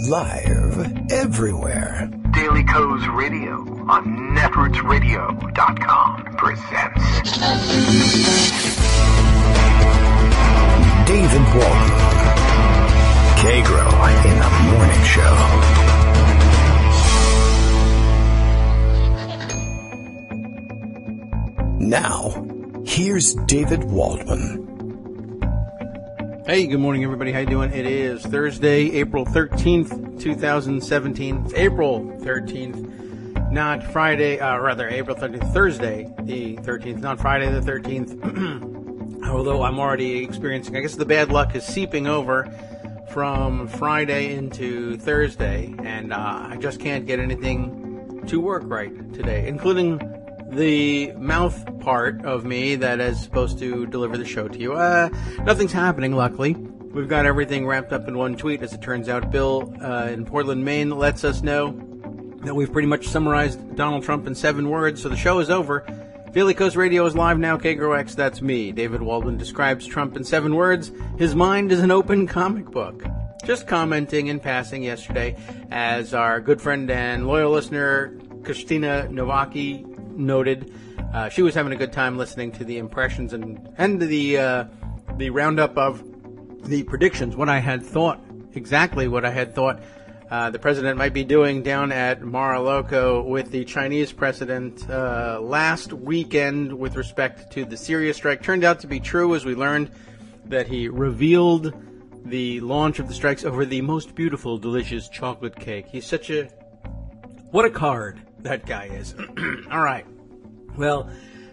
Live everywhere. Daily Kos Radio on netrootsradio.com presents David Waldman. Kagro in the Morning Show. Now, here's David Waldman. Hey, good morning, everybody. How you doing? It is Thursday, April 13th, 2017. It's April 13th, not Friday, April 13th, Thursday the 13th, not Friday the 13th. Although I'm already experiencing, I guess the bad luck is seeping over from Friday into Thursday, and I just can't get anything to work right today, including the mouth part of me that is supposed to deliver the show to you. Nothing's happening, luckily. We've got everything wrapped up in one tweet. As it turns out, Bill in Portland, Maine, lets us know that we've pretty much summarized Donald Trump in 7 words, so the show is over. Daily Kos Radio is live now. Kagro X, that's me. David Waldman describes Trump in 7 words. His mind is an open comic book. Just commenting in passing yesterday, as our good friend and loyal listener, Christina Novaki, noted, she was having a good time listening to the impressions and the roundup of the predictions. Exactly what I had thought the president might be doing down at Mar-a-Lago with the Chinese president last weekend with respect to the Syria strike. Turned out to be true, as we learned that he revealed the launch of the strikes over the most beautiful, delicious chocolate cake. He's what a card that guy is. All right. Well,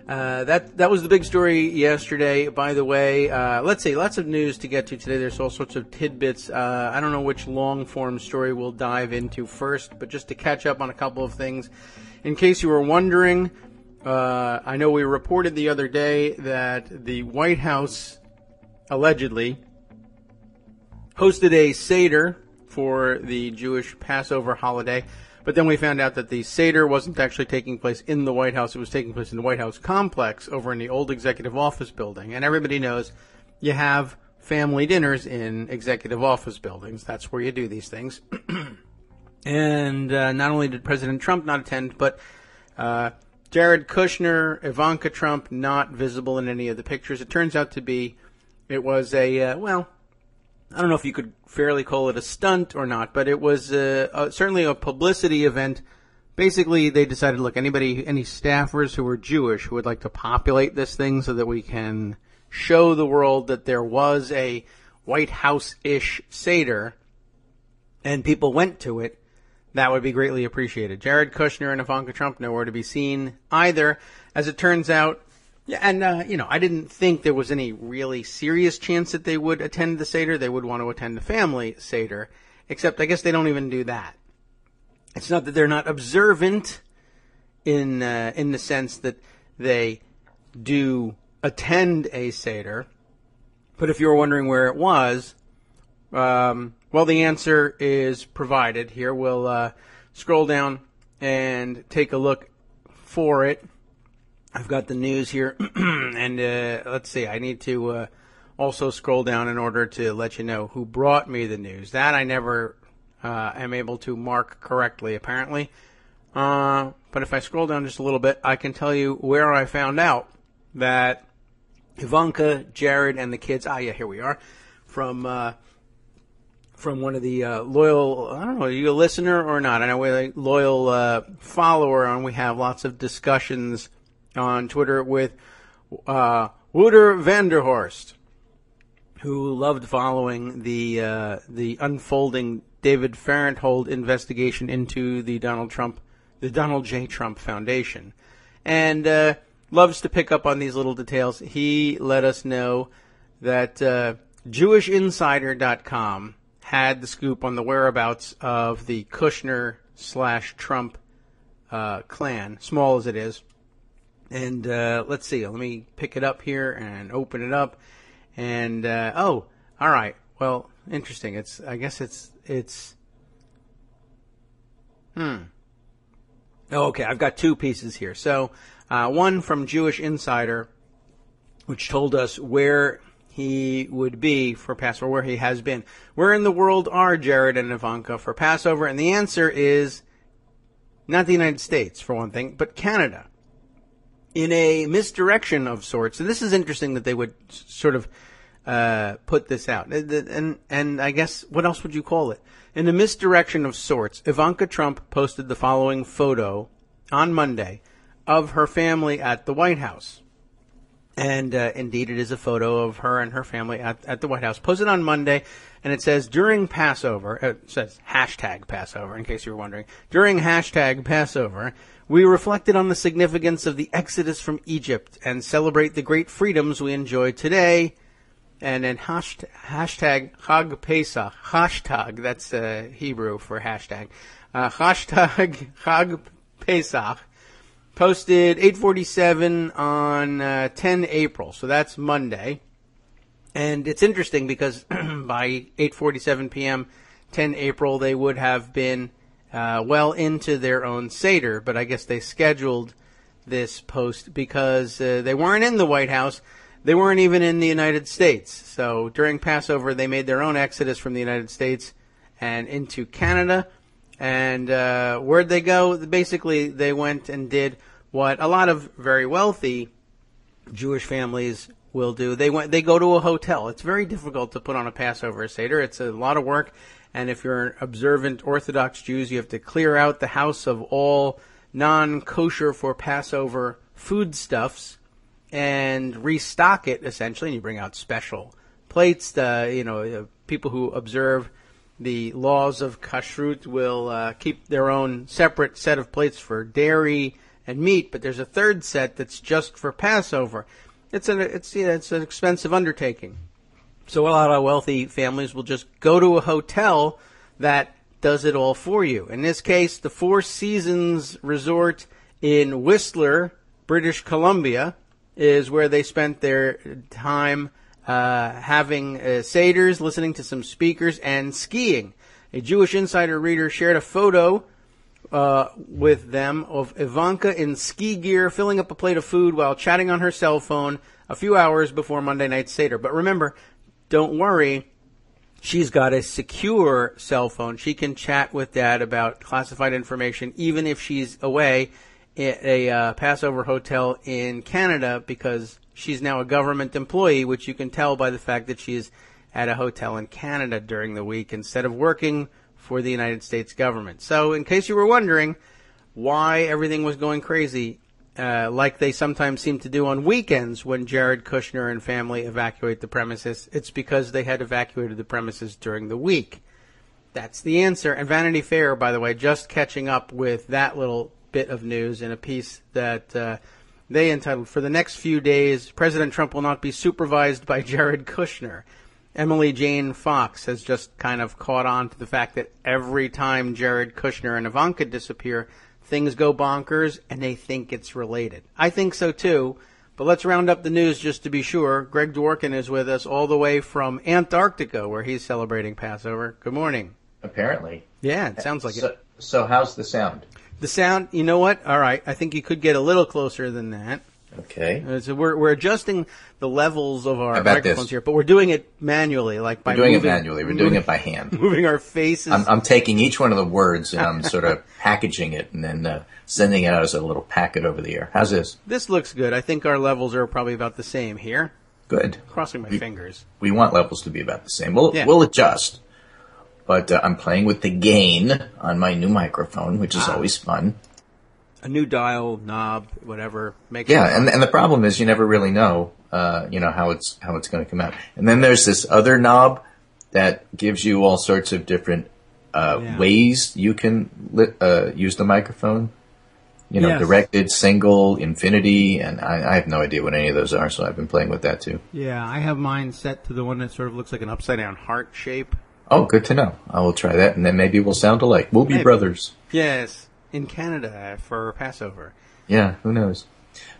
that was the big story yesterday. By the way, let's see, lots of news to get to today. There's all sorts of tidbits. I don't know which long-form story we'll dive into first, but just to catch up on a couple of things. In case you were wondering, I know we reported the other day that the White House allegedly hosted a Seder for the Jewish Passover holiday. But then we found out that the Seder wasn't actually taking place in the White House. It was taking place in the White House complex over in the old executive office building. And everybody knows you have family dinners in executive office buildings. That's where you do these things. And not only did President Trump not attend, but Jared Kushner, Ivanka Trump, not visible in any of the pictures. It turns out to be, it was a, I don't know if you could fairly call it a stunt or not, but it was certainly a publicity event. Basically, they decided, look, any staffers who were Jewish who would like to populate this thing so that we can show the world that there was a White House-ish Seder, and people went to it, that would be greatly appreciated. Jared Kushner and Ivanka Trump nowhere to be seen either. As it turns out, yeah, and, I didn't think there was any really serious chance that they would attend the Seder. They would want to attend the family Seder, except I guess they don't even do that. It's not that they're not observant in the sense that they do attend a Seder, but if you were wondering where it was, well, the answer is provided here. We'll scroll down and take a look for it. I've got the news here, and let's see, I need to also scroll down in order to let you know who brought me the news. That I never am able to mark correctly, apparently. But if I scroll down just a little bit, I can tell you where I found out that Ivanka, Jared, and the kids, here we are, from one of the loyal, I don't know, are you a listener or not? I know we're a loyal follower, and we have lots of discussions on Twitter with Wouter Vanderhorst, who loved following the unfolding David Farenthold investigation into the Donald J. Trump Foundation, and loves to pick up on these little details. He let us know that JewishInsider.com had the scoop on the whereabouts of the Kushner/Trump clan, small as it is. And let's see, let me pick it up here and open it up. And, all right. Well, interesting. I guess it's Oh, okay, I've got 2 pieces here. So, one from Jewish Insider, which told us where he would be for Passover, where he has been. Where in the world are Jared and Ivanka for Passover? And the answer is not the United States, for one thing, but Canada. In a misdirection of sorts. And this is interesting that they would sort of put this out. And I guess, what else would you call it? In a misdirection of sorts, Ivanka Trump posted the following photo on Monday of her family at the White House. And indeed, it is a photo of her and her family at the White House. Posted on Monday, and it says, during Passover, it says hashtag Passover, in case you were wondering. During hashtag Passover, we reflected on the significance of the exodus from Egypt and celebrate the great freedoms we enjoy today. And then hashtag Chag Pesach, hashtag, that's Hebrew for hashtag, hashtag Chag Pesach, posted 8:47 on 10 April, so that's Monday. And it's interesting because by 8:47 p.m., 10 April, they would have been well into their own Seder, but I guess they scheduled this post because they weren't in the White House. They weren't even in the United States. So during Passover, they made their own exodus from the United States and into Canada. And where'd they go? Basically, they went and did what a lot of very wealthy Jewish families will do. They go to a hotel. It's very difficult to put on a Passover Seder. It's a lot of work. And if you're an observant Orthodox Jews, you have to clear out the house of all non-kosher for Passover foodstuffs and restock it, essentially, and you bring out special plates. People who observe the laws of kashrut will keep their own separate set of plates for dairy and meat, but there's a third set that's just for Passover. It's an expensive undertaking. So a lot of wealthy families will just go to a hotel that does it all for you. In this case, the Four Seasons Resort in Whistler, British Columbia, is where they spent their time having seders, listening to some speakers, and skiing. A Jewish Insider reader shared a photo with them of Ivanka in ski gear, filling up a plate of food while chatting on her cell phone a few hours before Monday night's Seder. But remember, don't worry, she's got a secure cell phone. She can chat with Dad about classified information, even if she's away a Passover hotel in Canada, because she's now a government employee, which you can tell by the fact that she's at a hotel in Canada during the week instead of working for the United States government. So in case you were wondering why everything was going crazy, like they sometimes seem to do on weekends when Jared Kushner and family evacuate the premises, it's because they had evacuated the premises during the week. That's the answer. And Vanity Fair, by the way, just catching up with that little bit of news in a piece that they entitled, "For the next few days, President Trump will not be supervised by Jared Kushner." Emily Jane Fox has just kind of caught on to the fact that every time Jared Kushner and Ivanka disappear, things go bonkers, and they think it's related. I think so, too. But let's round up the news just to be sure. Greg Dworkin is with us all the way from Antarctica, where he's celebrating Passover. Good morning. Apparently. Yeah, it sounds like it. So how's the sound? The sound, you know what? All right. I think you could get a little closer than that. Okay. So we're adjusting the levels of our microphones here, but we're doing it manually, like by moving. We're doing it manually. We're doing it by hand. Moving our faces. I'm taking each one of the words and I'm sort of packaging it and then sending it out as a little packet over the air. How's this? This looks good. I think our levels are probably about the same here. Good. Crossing my fingers. We want levels to be about the same. We'll adjust. But I'm playing with the gain on my new microphone, which is always fun. A new dial, knob, whatever. And the problem is you never really know, how it's going to come out. And then there's this other knob that gives you all sorts of different ways you can use the microphone. Directed, single, infinity, and I have no idea what any of those are, so I've been playing with that too. Yeah, I have mine set to the one that sort of looks like an upside-down heart shape. Oh, good to know. I will try that, and then maybe we'll sound alike. We'll be brothers. Yes, in Canada for Passover. Yeah, who knows?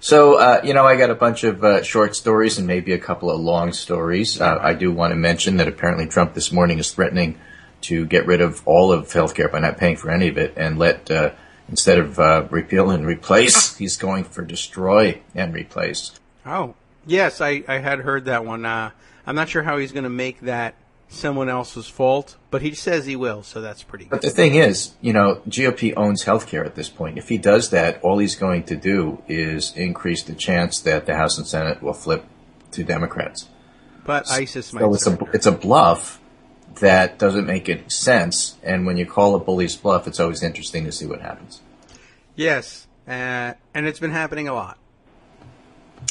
So, I got a bunch of short stories and maybe a couple of long stories. I do want to mention that apparently Trump this morning is threatening to get rid of all of healthcare by not paying for any of it and instead of repeal and replace, he's going for destroy and replace. Oh, yes, I had heard that one. I'm not sure how he's going to make that someone else's fault, but he says he will, so that's pretty good. But the thing is, GOP owns healthcare at this point. If he does that, all he's going to do is increase the chance that the House and Senate will flip to Democrats. But ISIS might. So it's a bluff that doesn't make any sense. And when you call a bully's bluff, it's always interesting to see what happens. Yes, and it's been happening a lot.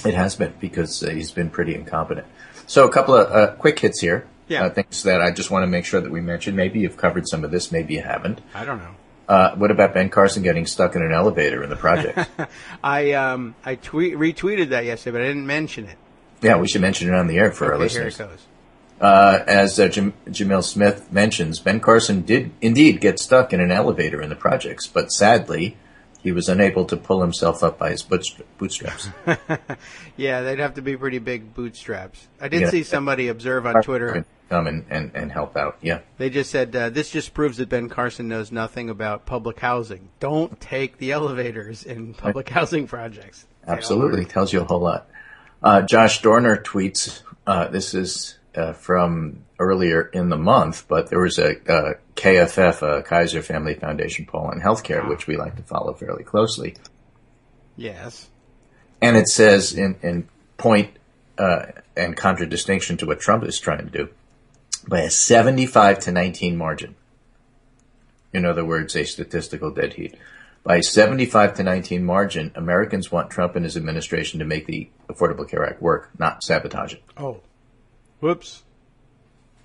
It has been, because he's been pretty incompetent. So a couple of quick hits here. Yeah. Things that I just want to make sure that we mention. Maybe you've covered some of this, maybe you haven't. I don't know. What about Ben Carson getting stuck in an elevator in the project? I retweeted that yesterday, but I didn't mention it. Yeah, we should mention it on the air for our listeners. Here it goes. As Jamil Smith mentions, Ben Carson did indeed get stuck in an elevator in the projects, but sadly, he was unable to pull himself up by his bootstraps. Yeah, they'd have to be pretty big bootstraps. I did see somebody observe on Twitter. Come and help out, yeah. They just said, this just proves that Ben Carson knows nothing about public housing. Don't take the elevators in public housing projects. Absolutely, tells you a whole lot. Josh Dorner tweets, this is from earlier in the month, but there was a KFF, a Kaiser Family Foundation poll on healthcare, which we like to follow fairly closely. Yes. And it says in point and contradistinction to what Trump is trying to do, by a 75-19 margin. In other words, a statistical dead heat. By a 75-19 margin, Americans want Trump and his administration to make the Affordable Care Act work, not sabotage it. Oh. Whoops.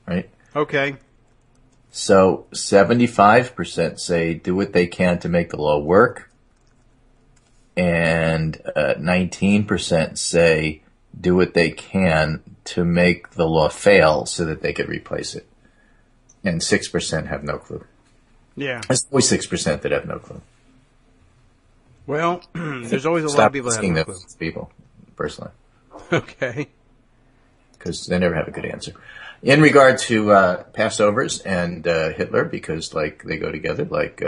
Right? Okay. So 75% say do what they can to make the law work, and 19% say do what they can to make the law fail so that they could replace it. And 6% have no clue. Yeah. There's always 6% that have no clue. Well, there's always a lot of people that have no clue. People, personally. Okay. Because they never have a good answer. In regard to Passovers and Hitler, because they go together like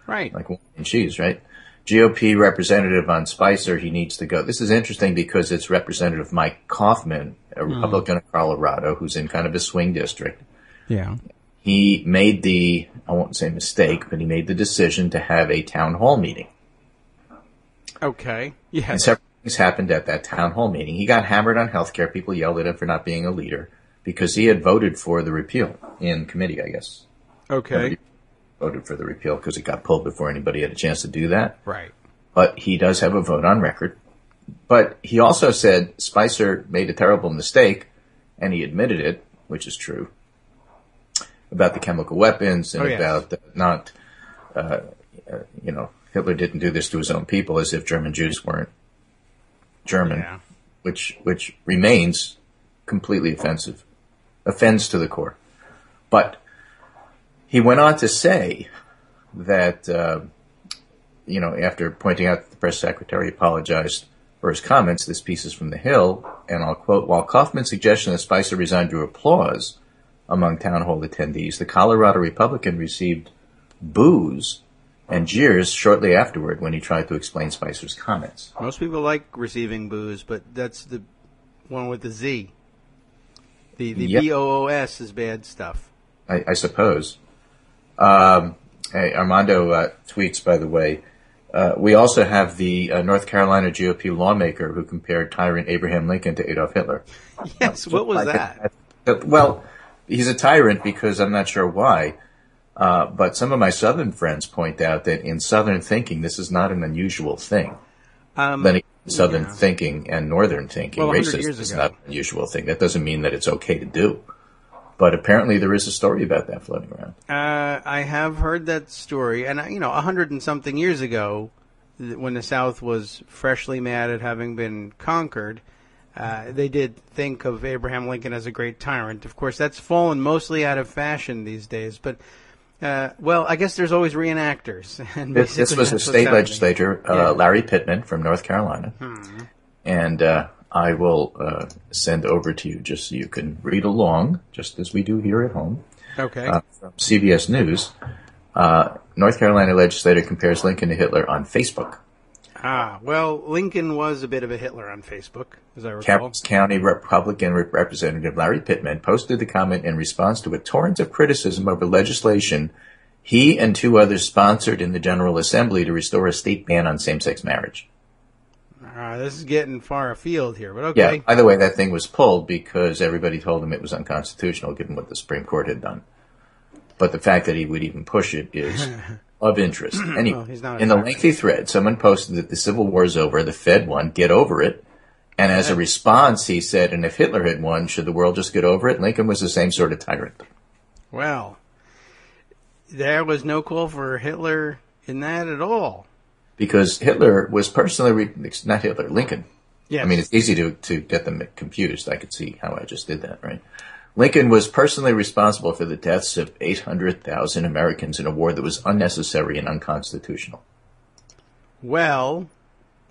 right, like wine and cheese, right? GOP representative on Spicer, he needs to go. This is interesting because it's Representative Mike Kaufman, a Republican of Colorado, who's in kind of a swing district. Yeah. He made I won't say mistake, but he made the decision to have a town hall meeting. Okay. Yes. And several things happened at that town hall meeting. He got hammered on healthcare. People yelled at him for not being a leader because he had voted for the repeal in committee, I guess. Okay. Nobody voted for the repeal because it got pulled before anybody had a chance to do that. Right. But he does have a vote on record. But he also said Spicer made a terrible mistake, and he admitted it, which is true, about the chemical weapons and about not, Hitler didn't do this to his own people, as if German Jews weren't German, which remains completely offends to the core. But he went on to say that, after pointing out that the press secretary apologized for his comments, this piece is from The Hill, and I'll quote, while Kaufman's suggestion that Spicer resign drew applause among town hall attendees, the Colorado Republican received boos and jeers shortly afterward when he tried to explain Spicer's comments. Most people like receiving boos, but that's the one with the Z. The BOOS is bad stuff. I suppose. Hey, Armando tweets, by the way, we also have the North Carolina GOP lawmaker who compared tyrant Abraham Lincoln to Adolf Hitler. Yes, what was that? Well, he's a tyrant because I'm not sure why. But some of my Southern friends point out that in Southern thinking, this is not an unusual thing. Then Southern thinking and Northern thinking, racist is not an unusual thing. That doesn't mean that it's okay to do. But apparently there is a story about that floating around. I have heard that story. And, 100 and something years ago, when the South was freshly mad at having been conquered, they did think of Abraham Lincoln as a great tyrant. Of course, that's fallen mostly out of fashion these days. But I guess there's always reenactors. And this was a state legislator, Larry Pittman from North Carolina. And I will send over to you just so you can read along, just as we do here at home. Okay. From CBS News, North Carolina legislator compares Lincoln to Hitler on Facebook. Well, Lincoln was a bit of a Hitler on Facebook, as I recall. Capital County Republican Representative Larry Pittman posted the comment in response to a torrent of criticism over legislation he and two others sponsored in the General Assembly to restore a state ban on same-sex marriage. This is getting far afield here, but okay. Yeah, by the way, that thing was pulled because everybody told him it was unconstitutional given what the Supreme Court had done. But the fact that he would even push it is of interest. Anyway, in the lengthy thread, someone posted that the Civil War is over, the Fed won, get over it. And as a response, he said, and if Hitler had won, should the world just get over it? Lincoln was the same sort of tyrant. Well, there was no call for Hitler in that at all. Because Hitler was personally, not Hitler, Lincoln. Yes. I mean, it's easy to get them confused. I could see how I just did that, right? Lincoln was personally responsible for the deaths of 800,000 Americans in a war that was unnecessary and unconstitutional. Well,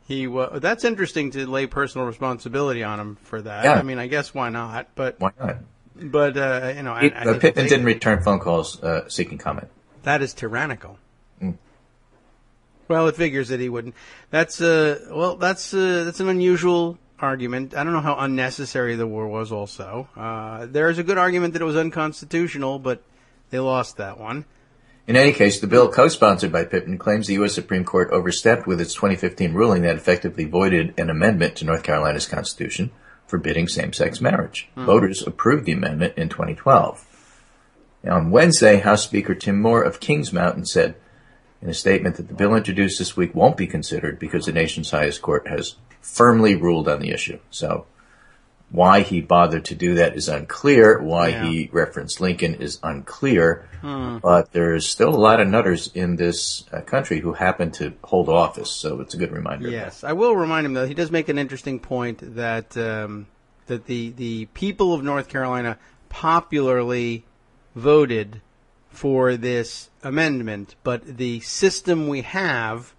that's interesting to lay personal responsibility on him for that. Yeah. I mean, I guess why not? But why not? But Pittman didn't return phone calls seeking comment. That is tyrannical. Well, it figures that he wouldn't. That's an unusual argument. I don't know how unnecessary the war was also. There's a good argument that it was unconstitutional, but they lost that one. In any case, the bill co-sponsored by Pittman claims the U.S. Supreme Court overstepped with its 2015 ruling that effectively voided an amendment to North Carolina's Constitution forbidding same-sex marriage. Voters approved the amendment in 2012. Now, on Wednesday, House Speaker Tim Moore of Kings Mountain said in a statement that the bill introduced this week won't be considered because the nation's highest court has firmly ruled on the issue. So why he bothered to do that is unclear. Why he referenced Lincoln is unclear. But there's still a lot of nutters in this country who happen to hold office, so it's a good reminder. Yes, I will remind him, though, he does make an interesting point that that the people of North Carolina popularly voted for this amendment, but the system we have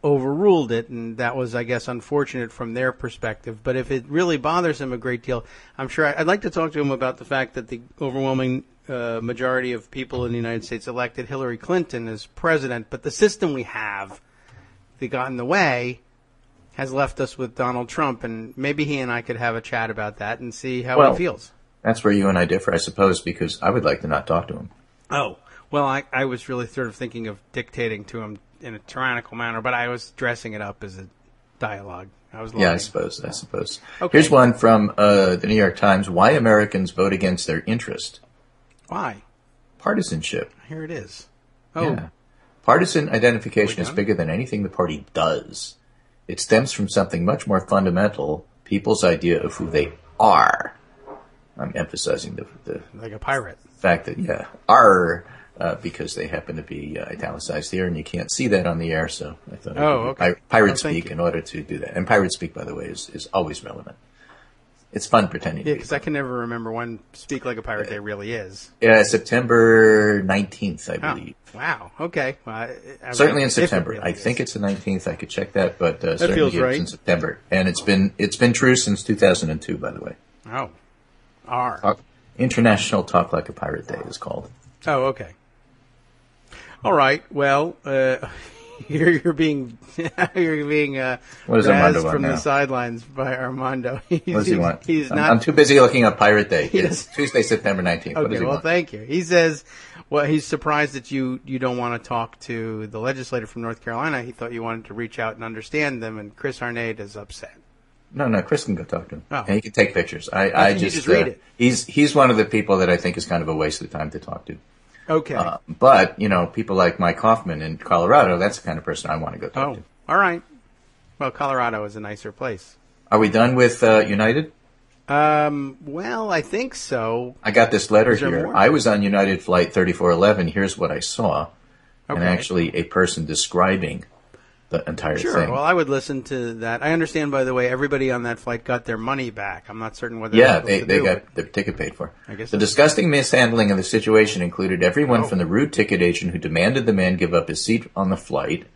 overruled it, and that was, I guess, unfortunate from their perspective. But if it really bothers him a great deal, I'm sure I'd like to talk to him about the fact that the overwhelming majority of people in the United States elected Hillary Clinton as president, but the system we have that got in the way has left us with Donald Trump, and maybe he and I could have a chat about that and see how he feels. That's where you and I differ, I suppose, because I would like to not talk to him. Oh, well, I was really sort of thinking of dictating to him in a tyrannical manner, but I was dressing it up as a dialogue. I suppose. Okay. Here's one from the New York Times. Why Americans vote against their interest. Why? Partisanship. Here it is. Oh. Yeah. Partisan identification is bigger than anything the party does. It stems from something much more fundamental, people's idea of who they are. I'm emphasizing the like a pirate. Fact that, are, because they happen to be italicized here, and you can't see that on the air, so I thought okay. pirate speak in order to do that. And pirate speak, by the way, is always relevant. It's fun pretending. Yeah, because I can never remember when Speak Like a Pirate Day really is. Yeah, September 19th, I believe. Oh, wow. Okay. Well, certainly in September. Really I think it's the 19th. I could check that, but that certainly feels right. It's in September. And it's been true since 2002, by the way. Oh. International Talk Like a Pirate Day is called. Oh, okay. All right. Well, you're being what is Armando from now? The sidelines by Armando. What does he want? He's not. I'm too busy looking up Pirate Day. It's Tuesday, September 19th. What does he want? Thank you. He says, he's surprised that you don't want to talk to the legislator from North Carolina. He thought you wanted to reach out and understand them, and Chris Arnade is upset. No, Chris can go talk to him. Oh. And he can take pictures. I just read it. He's one of the people that I think is kind of a waste of time to talk to. Okay. But, people like Mike Hoffman in Colorado, that's the kind of person I want to go talk to. All right. Well, Colorado is a nicer place. Are we done with United? Well, I think so. I got this letter here. More? I was on United Flight 3411. Here's what I saw. Okay. And actually a person describing the entire thing. Sure. Well, I would listen to that. I understand, by the way, everybody on that flight got their money back. I'm not certain whether they got their ticket paid for. I guess the disgusting mishandling of the situation included everyone from the rude ticket agent who demanded the man give up his seat on the flight,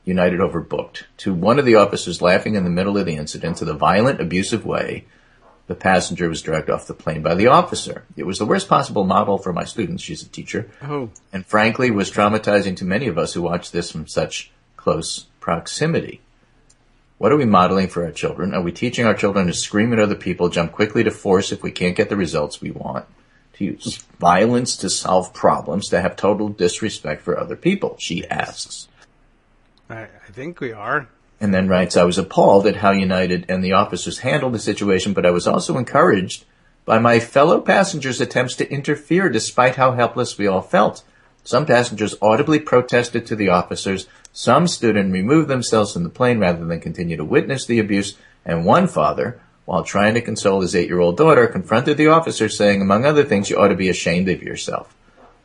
United overbooked, to one of the officers laughing in the middle of the incident, to the violent, abusive way the passenger was dragged off the plane by the officer. It was the worst possible model for my students. She's a teacher. Oh. And frankly was traumatizing to many of us who watched this from such close proximity. What are we modeling for our children? Are we teaching our children to scream at other people, jump quickly to force if we can't get the results we want, to use violence to solve problems, to have total disrespect for other people? She asks. I think we are. And then writes, I was appalled at how United and the officers handled the situation, but I was also encouraged by my fellow passengers' attempts to interfere despite how helpless we all felt. Some passengers audibly protested to the officers. Some stood and removed themselves from the plane rather than continue to witness the abuse. And one father, while trying to console his 8-year-old daughter, confronted the officer saying, among other things, you ought to be ashamed of yourself.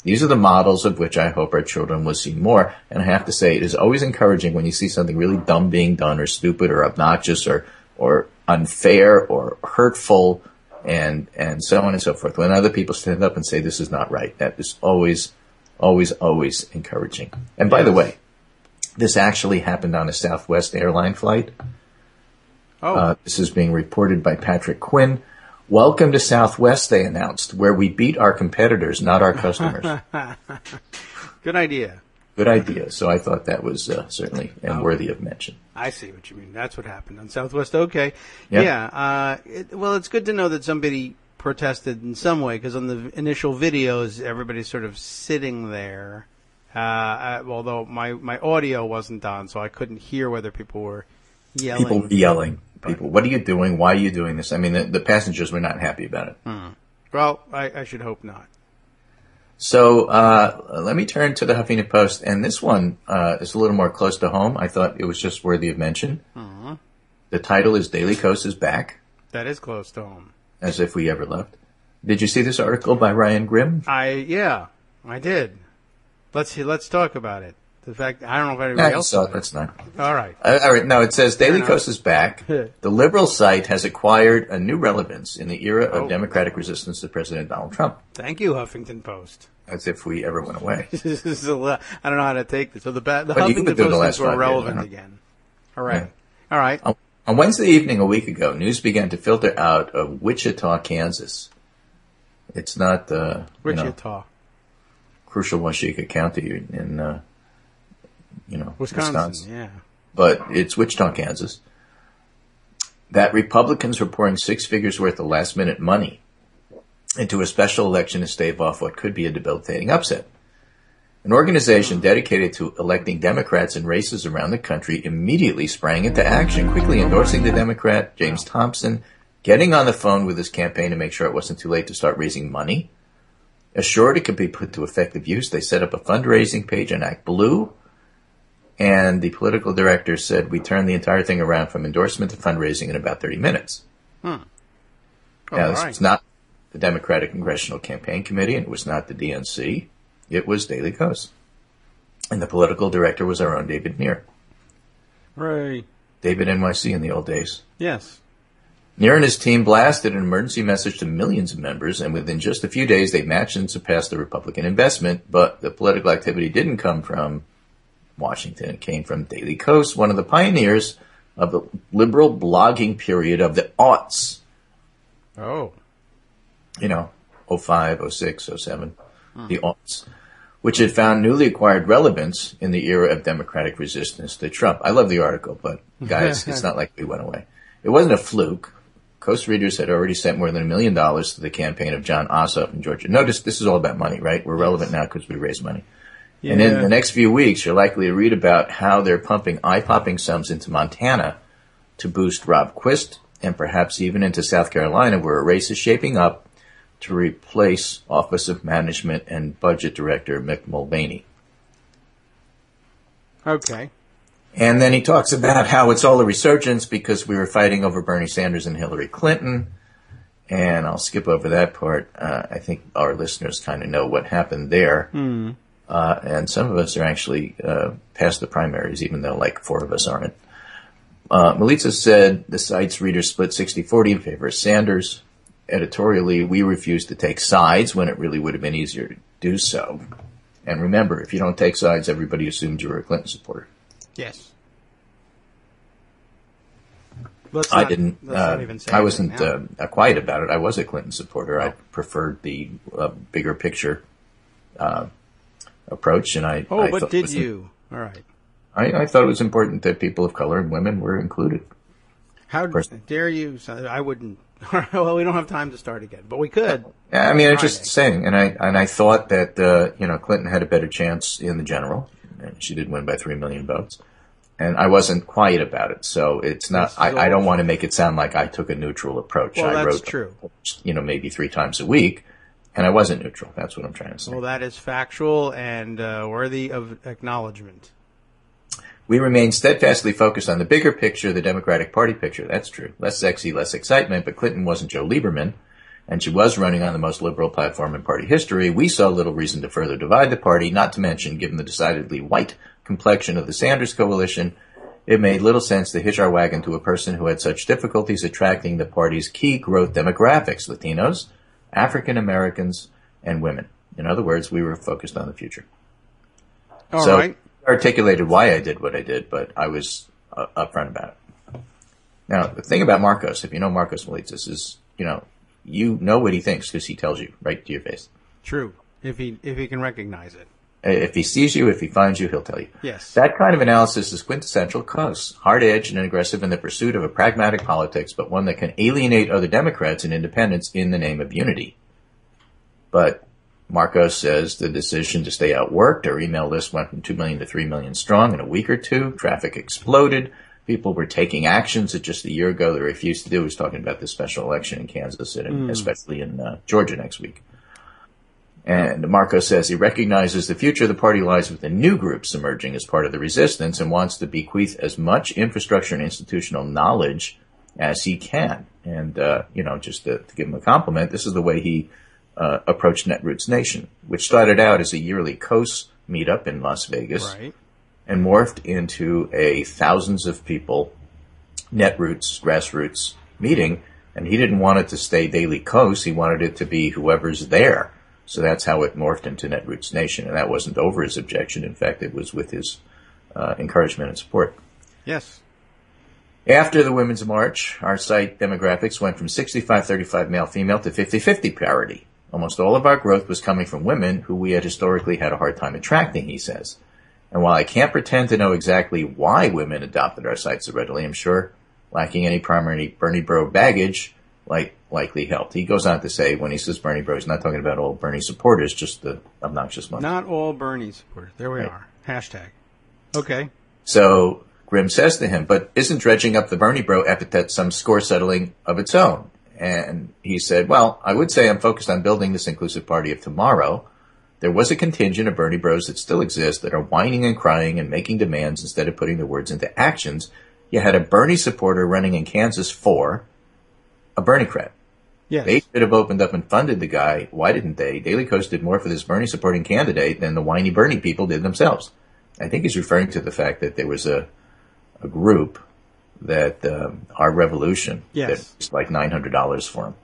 These are the models of which I hope our children will see more. And I have to say, it is always encouraging when you see something really dumb being done or stupid or obnoxious or unfair or hurtful and so on and so forth. When other people stand up and say this is not right, that is always encouraging. And by the way, this actually happened on a Southwest airline flight. This is being reported by Patrick Quinn. Welcome to Southwest, they announced, where we beat our competitors, not our customers. Good idea. Good idea. So I thought that was certainly worthy of mention. I see what you mean. That's what happened on Southwest. Okay. Yep. Yeah. Well, it's good to know that somebody protested in some way, because on the initial videos, everybody's sort of sitting there. Although my audio wasn't on, so I couldn't hear whether people were yelling. People yelling. People, what are you doing? Why are you doing this? I mean, the passengers were not happy about it. Well, I should hope not. So let me turn to the Huffington Post, and this one is a little more close to home. I thought it was just worthy of mention. The title is Daily Kos is Back. That is close to home. As if we ever left. Did you see this article by Ryan Grimm? I did. Let's talk about it. The fact, I don't know if anybody else saw it. That's not. All right. All right. No, it says Daily Kos is back. The liberal site has acquired a new relevance in the era of democratic resistance to President Donald Trump. Thank you, Huffington Post. As if we ever went away. I don't know how to take this. So the Huffington Post were relevant again. All right. Yeah. All right. On Wednesday evening a week ago, news began to filter out of Wichita, Kansas. It's not Wichita, crucial Washica County in Wisconsin. Yeah. But it's Wichita, Kansas. That Republicans were pouring 6 figures worth of last-minute money into a special election to stave off what could be a debilitating upset. An organization dedicated to electing Democrats in races around the country immediately sprang into action, quickly endorsing the Democrat, James Thompson, getting on the phone with his campaign to make sure it wasn't too late to start raising money. Assured it could be put to effective use, they set up a fundraising page on Act Blue, and the political director said, we turned the entire thing around from endorsement to fundraising in about 30 minutes. Now, this was not the Democratic Congressional Campaign Committee, and it was not the DNC. It was Daily Kos. And the political director was our own David Neer. Right. David NYC in the old days. Yes. Neer and his team blasted an emergency message to millions of members, and within just a few days, they matched and surpassed the Republican investment. But the political activity didn't come from Washington. It came from Daily Kos, one of the pioneers of the liberal blogging period of the aughts. Oh. 05, 06, 07, the aughts, which had found newly acquired relevance in the era of democratic resistance to Trump. I love the article, but guys, it's not like we went away. It wasn't a fluke. Kos readers had already sent more than $1 million to the campaign of John Ossoff in Georgia. Notice this is all about money, right? We're relevant now because we raise money. Yeah. And in the next few weeks, you're likely to read about how they're pumping eye-popping sums into Montana to boost Rob Quist, and perhaps even into South Carolina, where a race is shaping up to replace Office of Management and Budget Director Mick Mulvaney. Okay. And then he talks about how it's all a resurgence because we were fighting over Bernie Sanders and Hillary Clinton. And I'll skip over that part. I think our listeners kind of know what happened there. And some of us are actually past the primaries, even though like 4 of us aren't. Melitza said the site's readers split 60-40 in favor of Sanders. Editorially, we refused to take sides when it really would have been easier to do so. And remember, if you don't take sides, everybody assumed you were a Clinton supporter. Yes. I didn't. I wasn't quiet about it. I was a Clinton supporter. I preferred the bigger picture approach, and I. Oh, but did you? All right. I thought it was important that people of color and women were included. How dare you? I wouldn't. Well, we don't have time to start again, but we could. Yeah, I mean, I'm just saying, and I thought that Clinton had a better chance in the general. And she did win by 3 million votes, and I wasn't quiet about it. So it's not. I don't want to make it sound like I took a neutral approach. Well, I that's wrote, true. Maybe 3 times a week, and I wasn't neutral. That's what I'm trying to say. Well, that is factual and worthy of acknowledgement. We remain steadfastly focused on the bigger picture, the Democratic Party picture. That's true. Less sexy, less excitement, but Clinton wasn't Joe Lieberman, and she was running on the most liberal platform in party history. We saw little reason to further divide the party, not to mention, given the decidedly white complexion of the Sanders coalition, it made little sense to hitch our wagon to a person who had such difficulties attracting the party's key growth demographics, Latinos, African Americans, and women. In other words, we were focused on the future. All right. Articulated why I did what I did, but I was upfront about it. Now, the thing about Marcos, if you know Marcos Melitzis, is, you know what he thinks because he tells you right to your face. True. If he can recognize it. If he sees you, if he finds you, he'll tell you. Yes. That kind of analysis is quintessential cause, hard-edged and aggressive in the pursuit of a pragmatic politics, but one that can alienate other Democrats and independents in the name of unity. But Marcos says the decision to stay outworked. Our email list went from 2 million to 3 million strong in a week or two. Traffic exploded. People were taking actions that just a year ago they refused to do. He was talking about the special election in Kansas and especially in Georgia next week. And Marcos says he recognizes the future of the party lies with the new groups emerging as part of the resistance and wants to bequeath as much infrastructure and institutional knowledge as he can. And, just to give him a compliment, this is the way he approached Netroots Nation, which started out as a yearly COAS meetup in Las Vegas and morphed into a thousands of people Netroots, grassroots meeting. And he didn't want it to stay daily COAS. He wanted it to be whoever's there. So that's how it morphed into Netroots Nation. And that wasn't over his objection. In fact, it was with his encouragement and support. Yes. After the Women's March, our site demographics went from 65-35 male-female to 50-50 parity. Almost all of our growth was coming from women who we had historically had a hard time attracting, he says. And while I can't pretend to know exactly why women adopted our site so readily, I'm sure lacking any primary Bernie bro baggage likely helped. He goes on to say, when he says Bernie bro, he's not talking about all Bernie supporters, just the obnoxious ones. Not all Bernie supporters. There we are. Hashtag. Okay. So Grimm says to him, but isn't dredging up the Bernie bro epithet some score settling of its own? And he said, well, I would say I'm focused on building this inclusive party of tomorrow. There was a contingent of Bernie bros that still exist that are whining and crying and making demands instead of putting their words into actions. You had a Bernie supporter running in Kansas for a Bernie-crat. Yes. They should have opened up and funded the guy. Why didn't they? Daily Kos did more for this Bernie-supporting candidate than the whiny Bernie people did themselves. I think he's referring to the fact that there was a group that Our Revolution that was like $900 for him.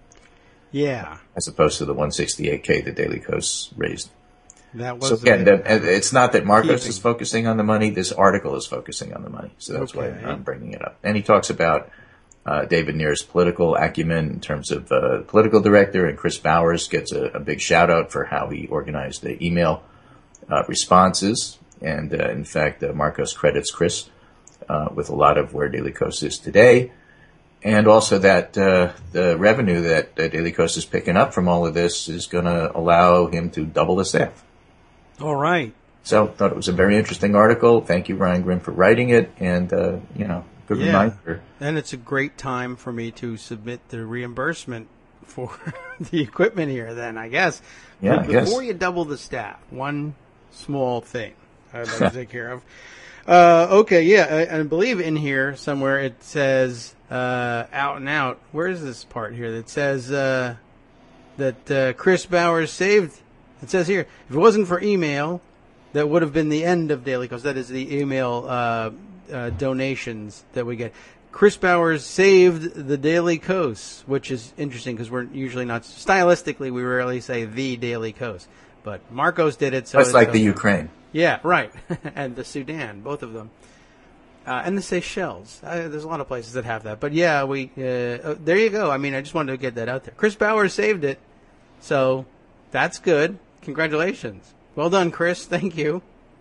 Yeah. As opposed to the $168K that Daily Kos raised. That was so again, it's not that Marcos is focusing on the money. This article is focusing on the money. So that's why I'm bringing it up. And he talks about David Neer's political acumen in terms of political director, and Chris Bowers gets a big shout out for how he organized the email responses. And in fact, Marcos credits Chris with a lot of where Daily Kos is today. And also that the revenue that Daily Kos is picking up from all of this is going to allow him to double the staff. All right. So thought it was a very interesting article. Thank you, Ryan Grimm, for writing it. And, good reminder. And it's a great time for me to submit the reimbursement for the equipment here then, I guess. Yeah, but before you double the staff, one small thing I'd like to take care of. I believe in here somewhere it says out and out. Where is this part here that says that Chris Bowers saved? It says here, if it wasn't for email, that would have been the end of Daily Kos. That is the email donations that we get. Chris Bowers saved the Daily Kos, which is interesting because we're usually not stylistically. We rarely say the Daily Kos, but Marcos did it. So it's like the Ukraine. Yeah, right, and the Sudan, both of them, and the Seychelles. There's a lot of places that have that, but yeah, there you go. I mean, I just wanted to get that out there. Chris Bowers saved it, so that's good. Congratulations. Well done, Chris. Thank you.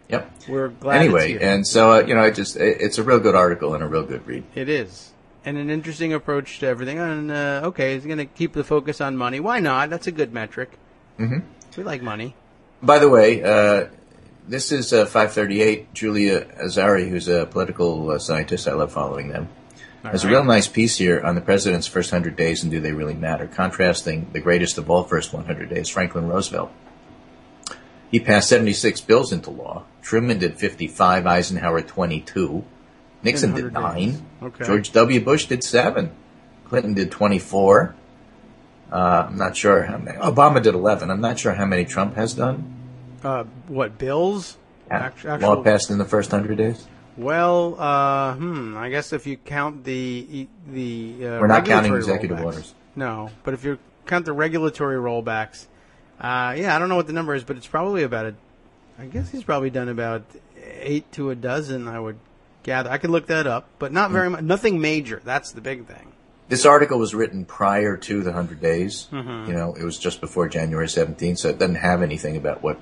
Yep. We're glad Anyway, it's here. and so, it's a real good article and a real good read. It is. And an interesting approach to everything. And, okay, he's going to keep the focus on money. Why not? That's a good metric. Mm-hmm. We like money. By the way, this is 538. Julia Azari, who's a political scientist, I love following them, has a real nice piece here on the president's first 100 days and do they really matter, contrasting the greatest of all first 100 days, Franklin Roosevelt. He passed 76 bills into law. Truman did 55, Eisenhower 22. Nixon did 9. Okay. George W. Bush did 7. Clinton did 24. I'm not sure how many. Obama did 11. I'm not sure how many Trump has done. What, bills? Law passed in the first 100 days? Well, I guess if you count the we're not counting executive orders. No, but if you count the regulatory rollbacks, I don't know what the number is, but it's probably about I guess he's probably done about 8 to a dozen, I would gather. I could look that up, but not very much. Nothing major. That's the big thing. This article was written prior to the 100 days. Mm-hmm. You know, it was just before January 17th, so it doesn't have anything about what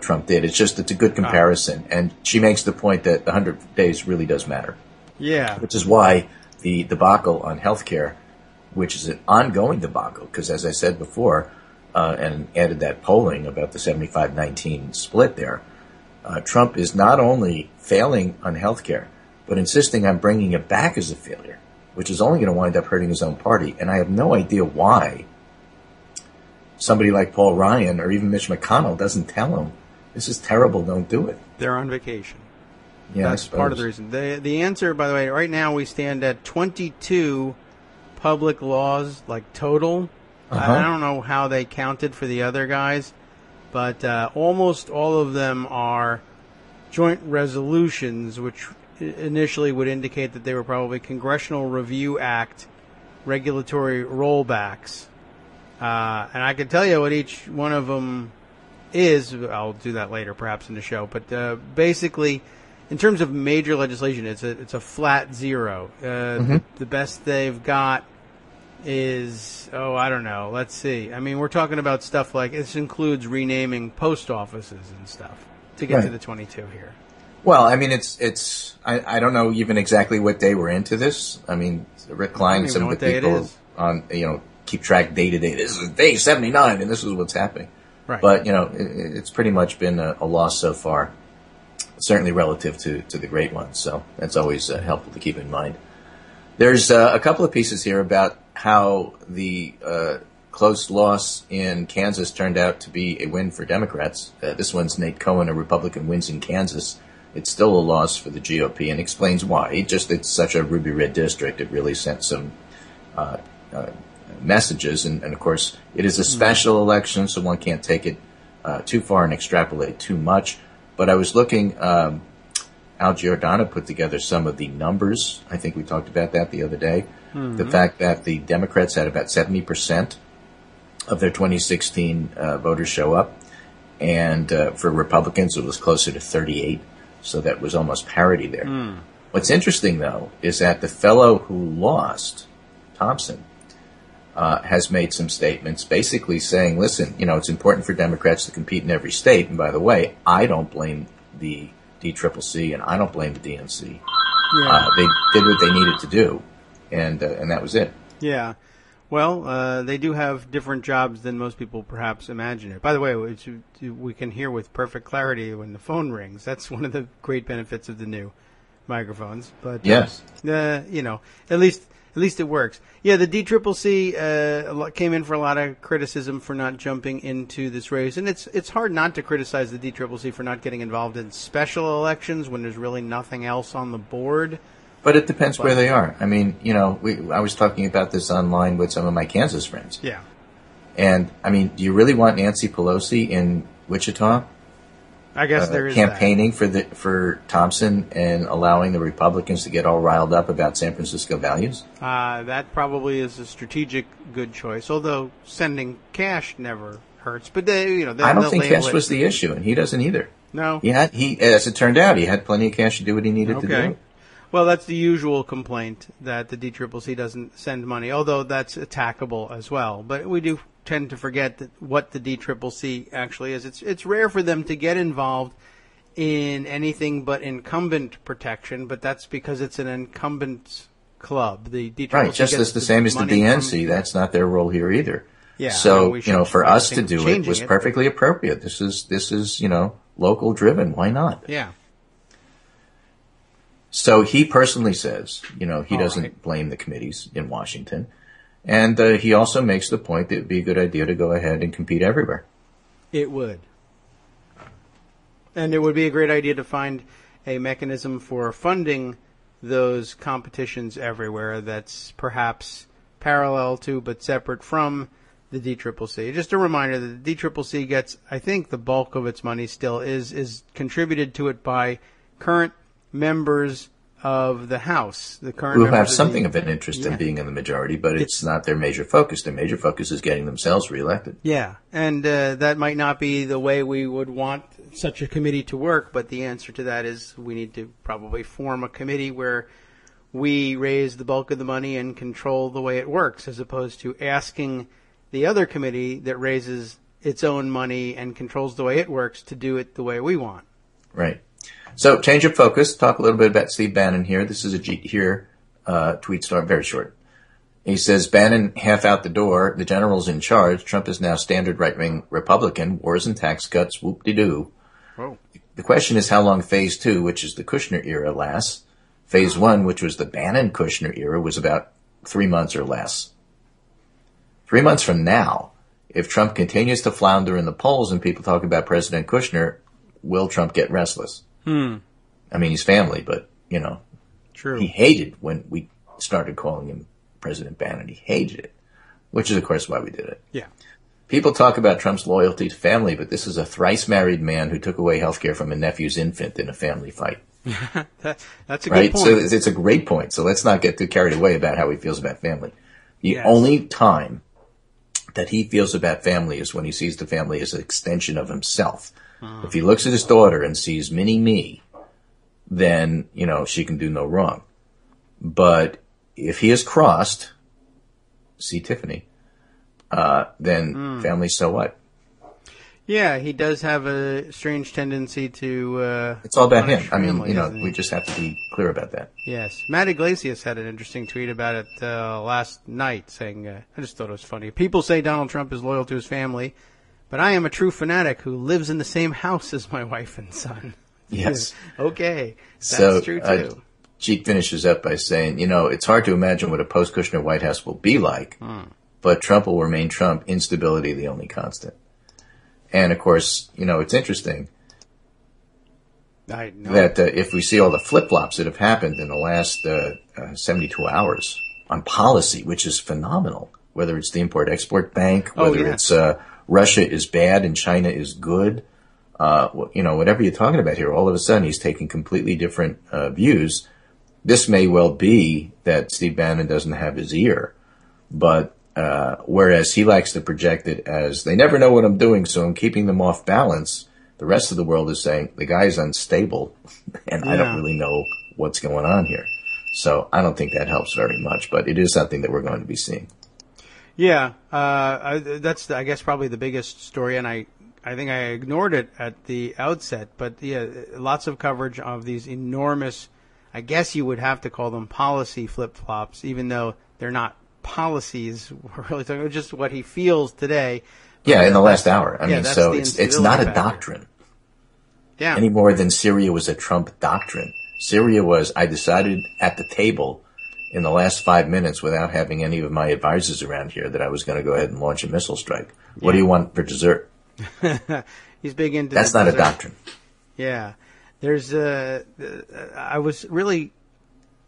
Trump did. It's a good comparison. And she makes the point that the 100 days really does matter. Yeah. Which is why the debacle on healthcare, which is an ongoing debacle, because as I said before, and added that polling about the 75-19 split there, Trump is not only failing on healthcare, but insisting on bringing it back as a failure, which is only going to wind up hurting his own party. And I have no idea why somebody like Paul Ryan or even Mitch McConnell doesn't tell him, this is terrible, don't do it. They're on vacation. Yeah, that's part of the reason. The answer, by the way, right now we stand at 22 public laws, like total. I don't know how they counted for the other guys, but almost all of them are joint resolutions, which initially would indicate that they were probably Congressional Review Act regulatory rollbacks. And I can tell you what each one of them is. I'll do that later, perhaps in the show. But basically, in terms of major legislation, it's a flat 0. The best they've got is, I don't know. Let's see. I mean, we're talking about stuff like, this includes renaming post offices and stuff to get to the 22 here. Well, I mean, I don't know even exactly what day we're into this. I mean, Rick Klein and some of the people on, keep track day to day. This is day 79 and this is what's happening. Right. But, it's pretty much been a loss so far, certainly relative to the great ones. So that's always helpful to keep in mind. There's a couple of pieces here about how the close loss in Kansas turned out to be a win for Democrats. This one's Nate Cohen, a Republican, wins in Kansas. It's still a loss for the GOP and explains why. It's such a ruby red district. It really sent some messages. And of course, it is a special election, so one can't take it too far and extrapolate too much. But I was looking, Al Giordano put together some of the numbers. I think we talked about that the other day. The fact that the Democrats had about 70% of their 2016 voters show up. And for Republicans, it was closer to 38. So that was almost parity there. What's interesting, though, is that the fellow who lost, Thompson, has made some statements basically saying, listen, it's important for Democrats to compete in every state. And by the way, I don't blame the DCCC and I don't blame the DNC. Yeah. They did what they needed to do, and that was it. Yeah. Well, they do have different jobs than most people perhaps imagine it. By the way, we can hear with perfect clarity when the phone rings. That's one of the great benefits of the new microphones. But yes, at least it works. Yeah, the DCCC came in for a lot of criticism for not jumping into this race, and it's hard not to criticize the DCCC for not getting involved in special elections when there's really nothing else on the board. But it depends where they are. I mean, I was talking about this online with some of my Kansas friends. Yeah. And, I mean, do you really want Nancy Pelosi in Wichita? I guess there is campaigning for Thompson and allowing the Republicans to get all riled up about San Francisco values? That probably is a strategic good choice, although sending cash never hurts. But I don't think cash was the issue, and he doesn't either. No. He as it turned out, he had plenty of cash to do what he needed to do. Well, that's the usual complaint, that the DCCC doesn't send money, although that's attackable as well. But we do tend to forget what the DCCC actually is. It's rare for them to get involved in anything but incumbent protection, but that's because it's an incumbent club. The DCCC right, just as the same as the DNC. That's not their role here either. Yeah. So, for us to do it was perfectly appropriate. This is, local driven. Why not? Yeah. So he personally says, he doesn't blame the committees in Washington. And he also makes the point that it would be a good idea to go ahead and compete everywhere. It would. And it would be a great idea to find a mechanism for funding those competitions everywhere that's perhaps parallel to but separate from the DCCC. Just a reminder that the DCCC gets, I think the bulk of its money still is contributed to it by current members of the House. The current who have something of an interest in being in the majority, but it's not their major focus. Their major focus is getting themselves reelected. Yeah, and that might not be the way we would want such a committee to work, but the answer to that is we need to probably form a committee where we raise the bulk of the money and control the way it works, as opposed to asking the other committee that raises its own money and controls the way it works to do it the way we want. Right. So, change of focus. Talk a little bit about Steve Bannon here. This is a tweet storm, very short. He says, Bannon half out the door. The general's in charge. Trump is now standard right-wing Republican. Wars and tax cuts. Whoop-de-doo. Whoa. The question is how long phase 2, which is the Kushner era, lasts. Phase 1, which was the Bannon-Kushner era, was about 3 months or less. 3 months from now, if Trump continues to flounder in the polls and people talk about President Kushner, will Trump get restless? I mean, he's family, but, True. He hated when we started calling him President Bannon. He hated it, which is, of course, why we did it. Yeah. People talk about Trump's loyalty to family, but this is a thrice-married man who took away health care from a nephew's infant in a family fight. That's a good point. So it's a great point. So let's not get too carried away about how he feels about family. The only time that he feels about family is when he sees the family as an extension of himself. If he looks at his daughter and sees mini-me, then, she can do no wrong. But if he is crossed, see Tiffany, then family, so what? Yeah, he does have a strange tendency to... it's all about him. Family, we just have to be clear about that. Yes. Matt Iglesias had an interesting tweet about it last night, saying, I just thought it was funny. People say Donald Trump is loyal to his family, but I am a true fanatic who lives in the same house as my wife and son. Yes. Okay. That's true, too. Jeet finishes up by saying, it's hard to imagine what a post-Kushner White House will be like, but Trump will remain Trump, instability the only constant. And, of course, it's interesting that if we see all the flip-flops that have happened in the last 72 hours on policy, which is phenomenal, whether it's the Import-Export Bank, whether it's Russia is bad and China is good, whatever you're talking about here, all of a sudden he's taking completely different views. This may well be that Steve Bannon doesn't have his ear, but whereas he likes to project it as they never know what I'm doing, so I'm keeping them off balance, the rest of the world is saying the guy's unstable and I don't really know what's going on here. So I don't think that helps very much, but it is something that we're going to be seeing. Yeah, that's, I guess, probably the biggest story, and I think I ignored it at the outset, but lots of coverage of these enormous, I guess you would have to call them policy flip-flops, even though they're not policies. We're really talking about just what he feels today. Yeah, in the last hour. I mean, so it's not a doctrine. Yeah. Any more than Syria was a Trump doctrine. Syria was, I decided at the table in the last 5 minutes without having any of my advisors around here that I was going to go ahead and launch a missile strike. What do you want for dessert? He's big into That's not a doctrine. Yeah. There's I was really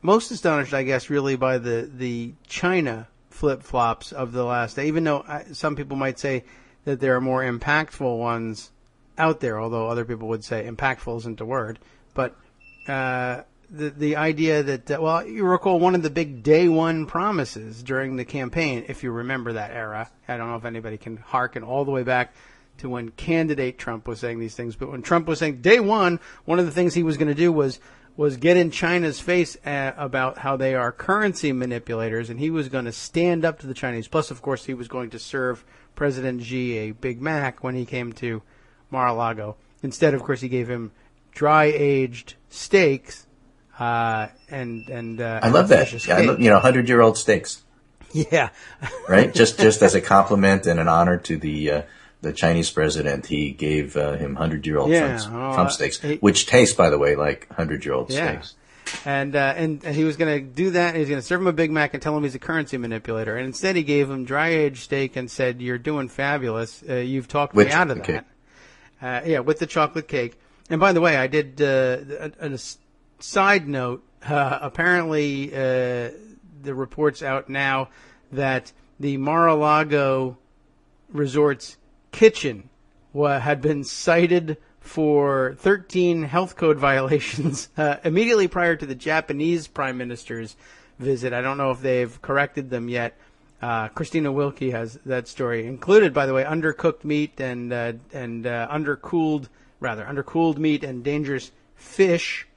most astonished, I guess, really by the China flip-flops of the last day, even though some people might say that there are more impactful ones out there, although other people would say impactful isn't a word. But the idea that, well, you recall one of the big day one promises during the campaign, if you remember that era. I don't know if anybody can hearken all the way back to when candidate Trump was saying these things. But when Trump was saying day one of the things he was going to do was get in China's face about how they are currency manipulators, and he was going to stand up to the Chinese. Plus, of course, he was going to serve President Xi a Big Mac when he came to Mar-a-Lago. Instead, of course, he gave him dry-aged steaks, I love that. I love, 100-year-old steaks. Yeah. Right? Just as a compliment and an honor to the Chinese president, he gave him 100-year-old Trump steaks, which taste, by the way, like 100-year-old steaks. And he was going to do that. He was going to serve him a Big Mac and tell him he's a currency manipulator. And instead, he gave him dry-aged steak and said, "You're doing fabulous. You've talked me out of that." With the chocolate cake. And by the way, I did a side note. Apparently, the report's out now that the Mar-a-Lago Resort's kitchen had been cited for 13 health code violations immediately prior to the Japanese Prime Minister's visit. I don't know if they've corrected them yet. Christina Wilkie has that story, included, by the way, undercooked meat and undercooled meat and dangerous fish.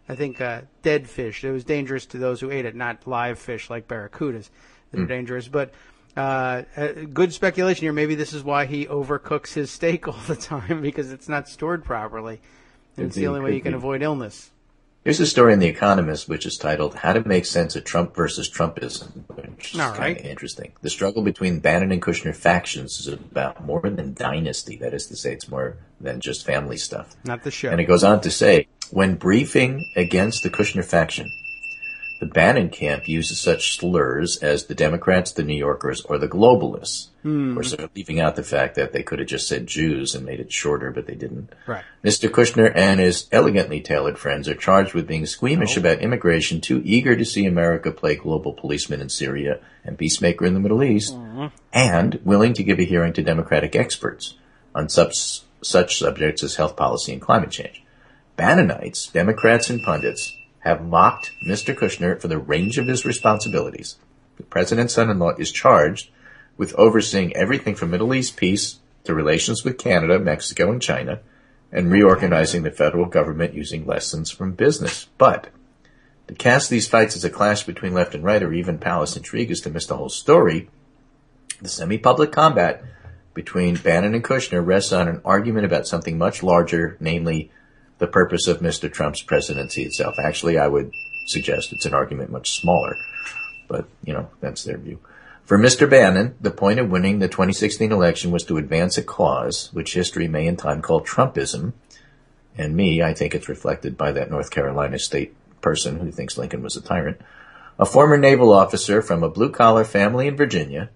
I think dead fish. It was dangerous to those who ate it, not live fish like barracudas that are dangerous. But good speculation here. Maybe this is why he overcooks his steak all the time, because it's not stored properly. And it's the only way you can avoid illness. Here's a story in The Economist, which is titled "How to Make Sense of Trump versus Trumpism," which is kind of interesting. The struggle between Bannon and Kushner factions is about more than dynasty. That is to say, it's more than just family stuff. Not the show. And it goes on to say, when briefing against the Kushner faction, the Bannon camp uses such slurs as the Democrats, the New Yorkers, or the globalists. Of course, they're leaving out the fact that they could have just said Jews and made it shorter, but they didn't. Right. Mr. Kushner and his elegantly tailored friends are charged with being squeamish about immigration, too eager to see America play global policeman in Syria and peacemaker in the Middle East, and willing to give a hearing to Democratic experts on such subjects as health policy and climate change. Bannonites, Democrats, and pundits have mocked Mr. Kushner for the range of his responsibilities. The president's son-in-law is charged with overseeing everything from Middle East peace to relations with Canada, Mexico, and China, and reorganizing the federal government using lessons from business. But to cast these fights as a clash between left and right, or even palace intrigue, is to miss the whole story. The semi-public combat between Bannon and Kushner rests on an argument about something much larger, namely the purpose of Mr. Trump's presidency itself. Actually, I would suggest it's an argument much smaller, but, that's their view. For Mr. Bannon, the point of winning the 2016 election was to advance a cause which history may in time call Trumpism. And I think it's reflected by that North Carolina state person who thinks Lincoln was a tyrant. A former naval officer from a blue-collar family in Virginia,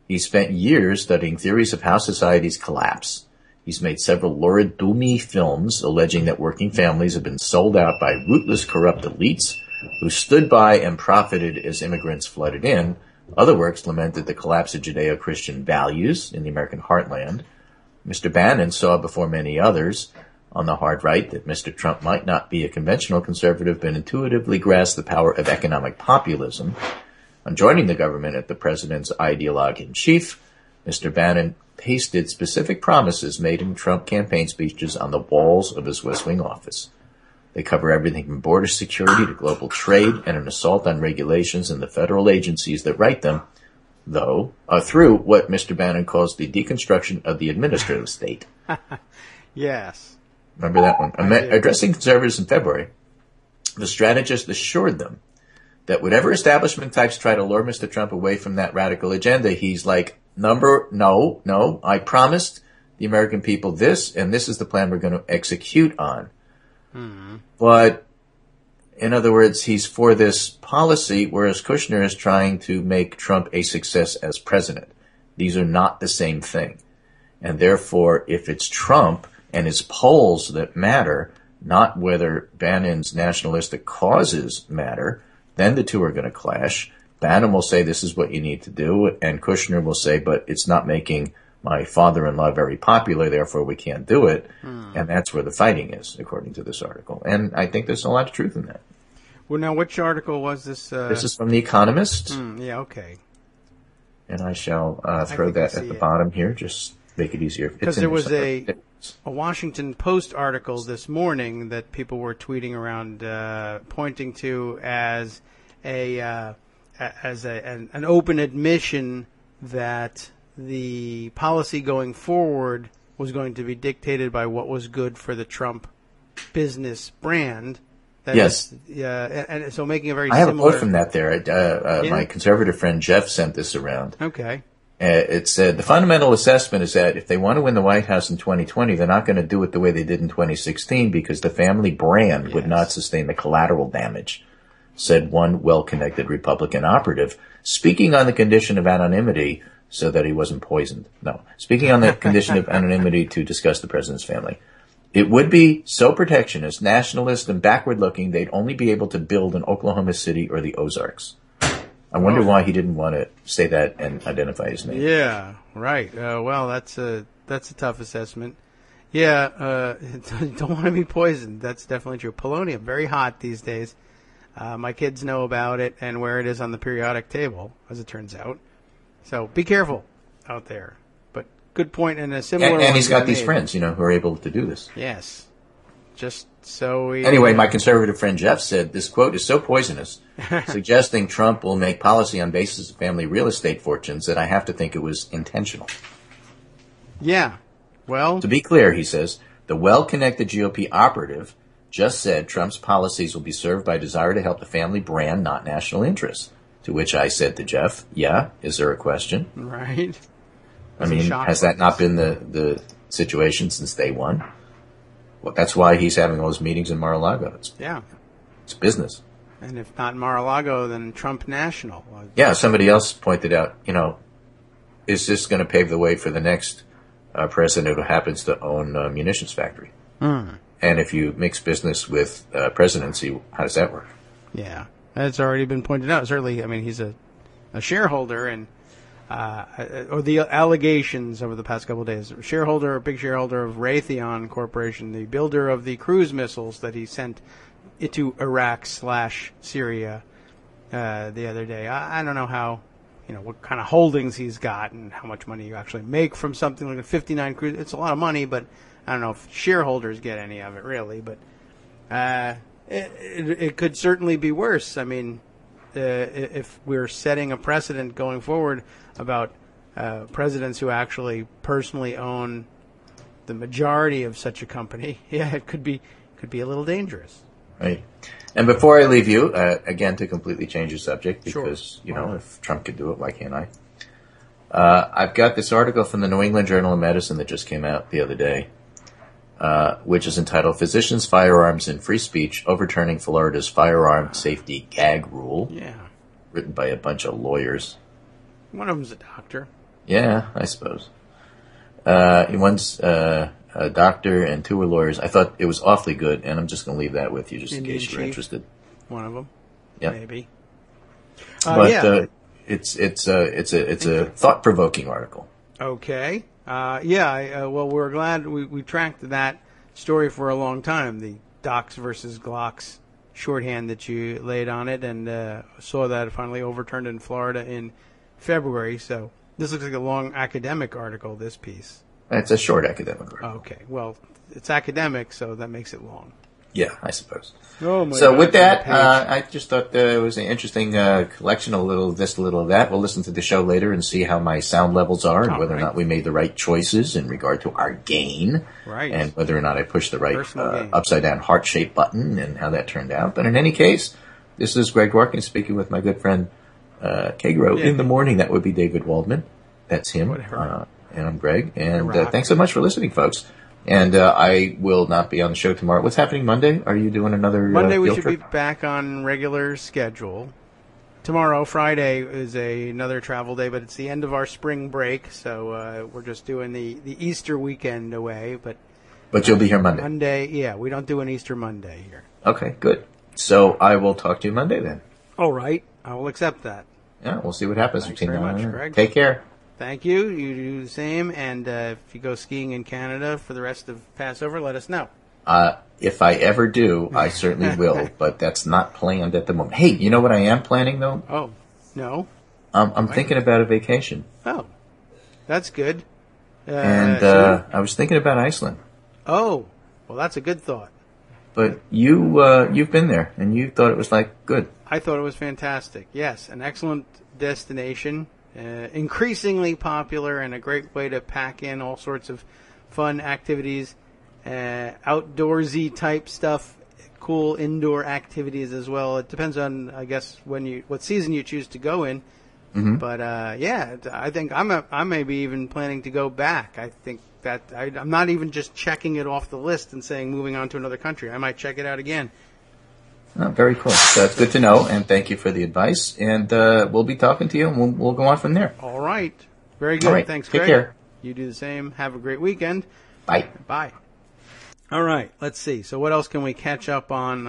he spent years studying theories of how societies collapse. He's made several lurid, doomy films alleging that working families have been sold out by ruthless, corrupt elites who stood by and profited as immigrants flooded in. Other works lamented the collapse of Judeo-Christian values in the American heartland. Mr. Bannon saw before many others on the hard right that Mr. Trump might not be a conventional conservative, but intuitively grasped the power of economic populism. On joining the government at the president's ideologue-in-chief, Mr. Bannon pasted specific promises made in Trump campaign speeches on the walls of his West Wing office. They cover everything from border security to global trade and an assault on regulations and the federal agencies that write them, through what Mr. Bannon calls the deconstruction of the administrative state. Yes. Remember that one? Addressing conservatives in February, the strategist assured them that whatever establishment types try to lure Mr. Trump away from that radical agenda, he's like, no, I promised the American people this, and this is the plan we're going to execute on. But, in other words, he's for this policy, whereas Kushner is trying to make Trump a success as president. These are not the same thing. And therefore, if it's Trump and his polls that matter, not whether Bannon's nationalistic causes matter, then the two are going to clash. Bannon will say this is what you need to do, and Kushner will say, but it's not making my father-in-law very popular, therefore we can't do it. And that's where the fighting is, according to this article. And I think there's a lot of truth in that. Well, now, which article was this? This is from The Economist. Yeah, okay. And I shall throw that at the bottom here, just make it easier. Because there was a Washington Post article this morning that people were tweeting around, pointing to as an open admission that the policy going forward was going to be dictated by what was good for the Trump business brand. That yes. And so making a very I have similar... a quote from that there. My conservative friend Jeff sent this around. Okay. It said, the fundamental assessment is that if they want to win the White House in 2020, they're not going to do it the way they did in 2016 because the family brand would not sustain the collateral damage, said one well-connected Republican operative, speaking on the condition of anonymity so that he wasn't poisoned. No, speaking on the condition of anonymity to discuss the president's family. It would be so protectionist, nationalist, and backward-looking they'd only be able to build in Oklahoma City or the Ozarks. I wonder why he didn't want to say that and identify his name. Yeah, right. Well, that's a tough assessment. Yeah, don't want to be poisoned. That's definitely true. Polonium, very hot these days. My kids know about it and where it is on the periodic table, as it turns out. So be careful out there. But good point and a similar. And he's got these friends, who are able to do this. Yes. Just so we... Anyway, my conservative friend Jeff said, this quote is so poisonous, suggesting Trump will make policy on basis of family real estate fortunes that I have to think it was intentional. Yeah. Well... To be clear, he says, the well-connected GOP operative just said Trump's policies will be served by desire to help the family brand, not national interests. To which I said to Jeff, yeah, is there a question? Right. I mean, has that not been the situation since day one? Well, that's why he's having all those meetings in Mar-a-Lago. It's business. And if not Mar-a-Lago, then Trump National. Yeah, somebody else pointed out, is this going to pave the way for the next president who happens to own a munitions factory? And if you mix business with presidency, how does that work? Yeah, that's already been pointed out. Certainly, I mean, he's a shareholder, and or the allegations over the past couple of days. A big shareholder of Raytheon Corporation, the builder of the cruise missiles that he sent into Iraq/Syria the other day. I don't know how, what kind of holdings he's got and how much money you actually make from something like a 59 cruise. It's a lot of money, but I don't know if shareholders get any of it really. But it could certainly be worse. I mean, if we're setting a precedent going forward about presidents who actually personally own the majority of such a company, it could be a little dangerous. Right. And before I leave you, again, to completely change the subject, because, if Trump could do it, why can't I? I've got this article from the New England Journal of Medicine that just came out the other day, which is entitled Physicians, Firearms, and Free Speech Overturning Florida's Firearm Safety Gag Rule. Yeah. Written by a bunch of lawyers. One of them's a doctor. Yeah, I suppose. One's a doctor and two were lawyers. I thought it was awfully good, and I'm just going to leave that with you just in case you're interested. One of them. Yeah. Maybe. But it's a thought-provoking article. Okay. Well, we're glad we tracked that story for a long time, the Docs versus Glocks shorthand that you laid on it, and saw that finally overturned in Florida in February. So this looks like a long academic article, this piece. It's a short academic article. Okay. Well, it's academic, so that makes it long. Yeah, I suppose. Oh my so God, with that, I just thought it was an interesting collection, a little of this, a little of that. We'll listen to the show later and see how my sound levels are and whether or not we made the right choices in regard to our gain. Right. And whether or not I pushed the right upside-down heart-shaped button and how that turned out. But in any case, this is Greg Dworkin speaking with my good friend Kagro. In the morning, that would be David Waldman. That's him. And I'm Greg. And thanks so much for listening, folks. And I will not be on the show tomorrow. What's happening Monday? Are you doing another Monday? We should trip? be back on regular schedule. Tomorrow, Friday, is another travel day, but it's the end of our spring break, so we're just doing the Easter weekend away. But you'll be here Monday. Monday, yeah. We don't do an Easter Monday here. Okay, good. So I will talk to you Monday then. All right. I will accept that. Yeah, we'll see what happens. Thanks very much, Greg. Take care. Thank you. You do the same. And if you go skiing in Canada for the rest of Passover, let us know. If I ever do, I certainly will, but that's not planned at the moment. Hey, you know what I am planning, though? Oh, no? I'm thinking about a vacation. Oh, that's good. I was thinking about Iceland. Oh, well, that's a good thought. But you've been there, and you thought it was, good. I thought it was fantastic. Yes, an excellent destination. Increasingly popular and a great way to pack in all sorts of fun activities outdoorsy type stuff, cool indoor activities as well. It depends on, I guess, what season you choose to go in. Mm-hmm. But I think I may be even planning to go back. I think that I'm not even just checking it off the list and saying moving on to another country. I might check it out again. Oh, very cool. So that's good to know, and thank you for the advice. And we'll be talking to you, and we'll go on from there. All right. Very good. All right. Thanks, Take Greg. care. You do the same. Have a great weekend. Bye. Bye. All right. Let's see. So what else can we catch up on?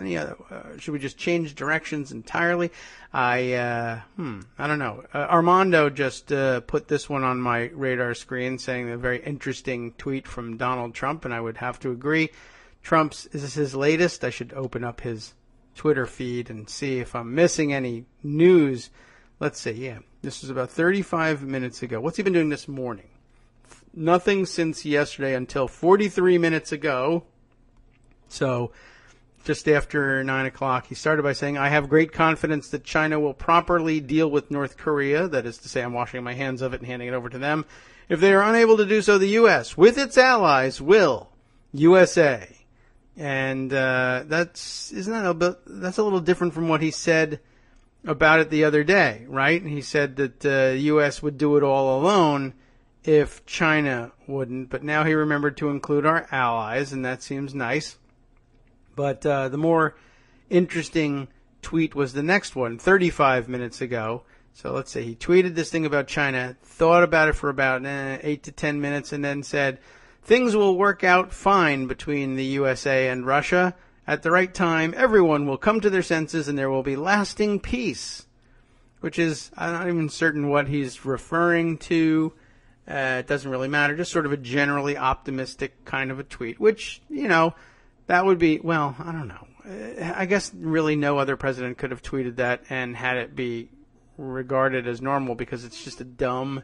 Any other? Should we just change directions entirely? I don't know. Armando just put this one on my radar screen, saying a very interesting tweet from Donald Trump, and I would have to agree. Is this his latest? I should open up his Twitter feed and see if I'm missing any news. Let's see. Yeah, this was about 35 minutes ago. What's he been doing this morning? Nothing since yesterday until 43 minutes ago. So just after 9 o'clock, he started by saying, I have great confidence that China will properly deal with North Korea. That is to say, I'm washing my hands of it and handing it over to them. If they are unable to do so, the U.S., with its allies, will. USA. And that's a little different from what he said about it the other day, right? He said that the U.S. would do it all alone if China wouldn't. But now he remembered to include our allies, and that seems nice. But the more interesting tweet was the next one, 35 minutes ago. So let's say he tweeted this thing about China, thought about it for about 8 to 10 minutes, and then said, things will work out fine between the USA and Russia. At the right time, everyone will come to their senses and there will be lasting peace. Which is, I'm not even certain what he's referring to. It doesn't really matter. Just sort of a generally optimistic kind of a tweet. Which, that would be, well, I don't know. I guess really no other president could have tweeted that and had it be regarded as normal because it's just a dumb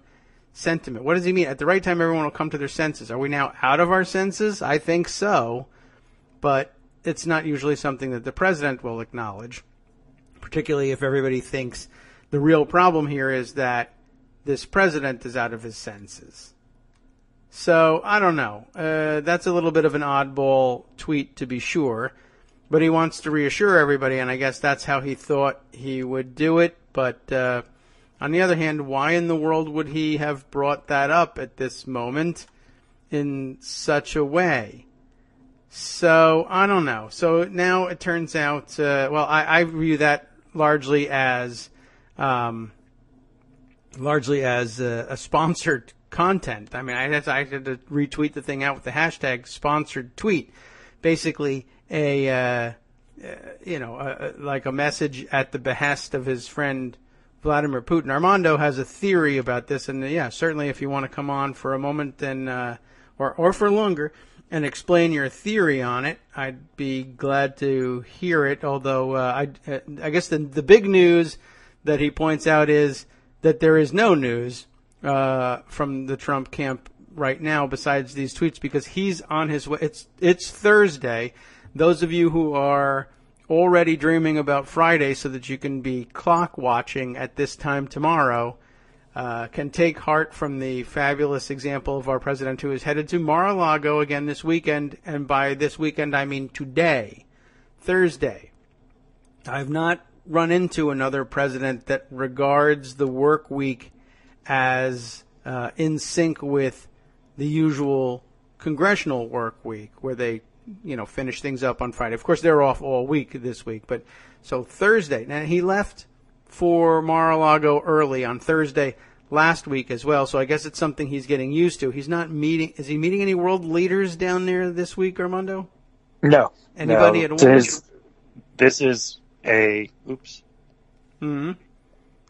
sentiment. What does he mean? At the right time, everyone will come to their senses. Are we now out of our senses? I think so. But it's not usually something that the president will acknowledge, particularly if everybody thinks the real problem here is that this president is out of his senses. So, I don't know. That's a little bit of an oddball tweet, to be sure. But he wants to reassure everybody, and I guess that's how he thought he would do it. But on the other hand, why in the world would he have brought that up at this moment in such a way? So, I don't know. So now it turns out, I view that largely as a sponsored content. I mean, I had to retweet the thing out with the hashtag sponsored tweet. Basically, like a message at the behest of his friend Vladimir Putin. Armando has a theory about this, and certainly if you want to come on for a moment and or for longer and explain your theory on it, I'd be glad to hear it. Although I guess the big news that he points out is that there is no news from the Trump camp right now besides these tweets because he's on his way. It's Thursday. Those of you who are already dreaming about Friday so that you can be clock watching at this time tomorrow can take heart from the fabulous example of our president who is headed to Mar-a-Lago again this weekend. And by this weekend, I mean today, Thursday. I've not run into another president that regards the work week as in sync with the usual congressional work week where they finish things up on Friday. Of course, they're off all week this week, but so Thursday. Now, he left for Mar-a-Lago early on Thursday last week as well, so I guess it's something he's getting used to. He's not meeting. Is he meeting any world leaders down there this week, Armando? No. Anybody no. at all? This is a. Oops. Mm-hmm.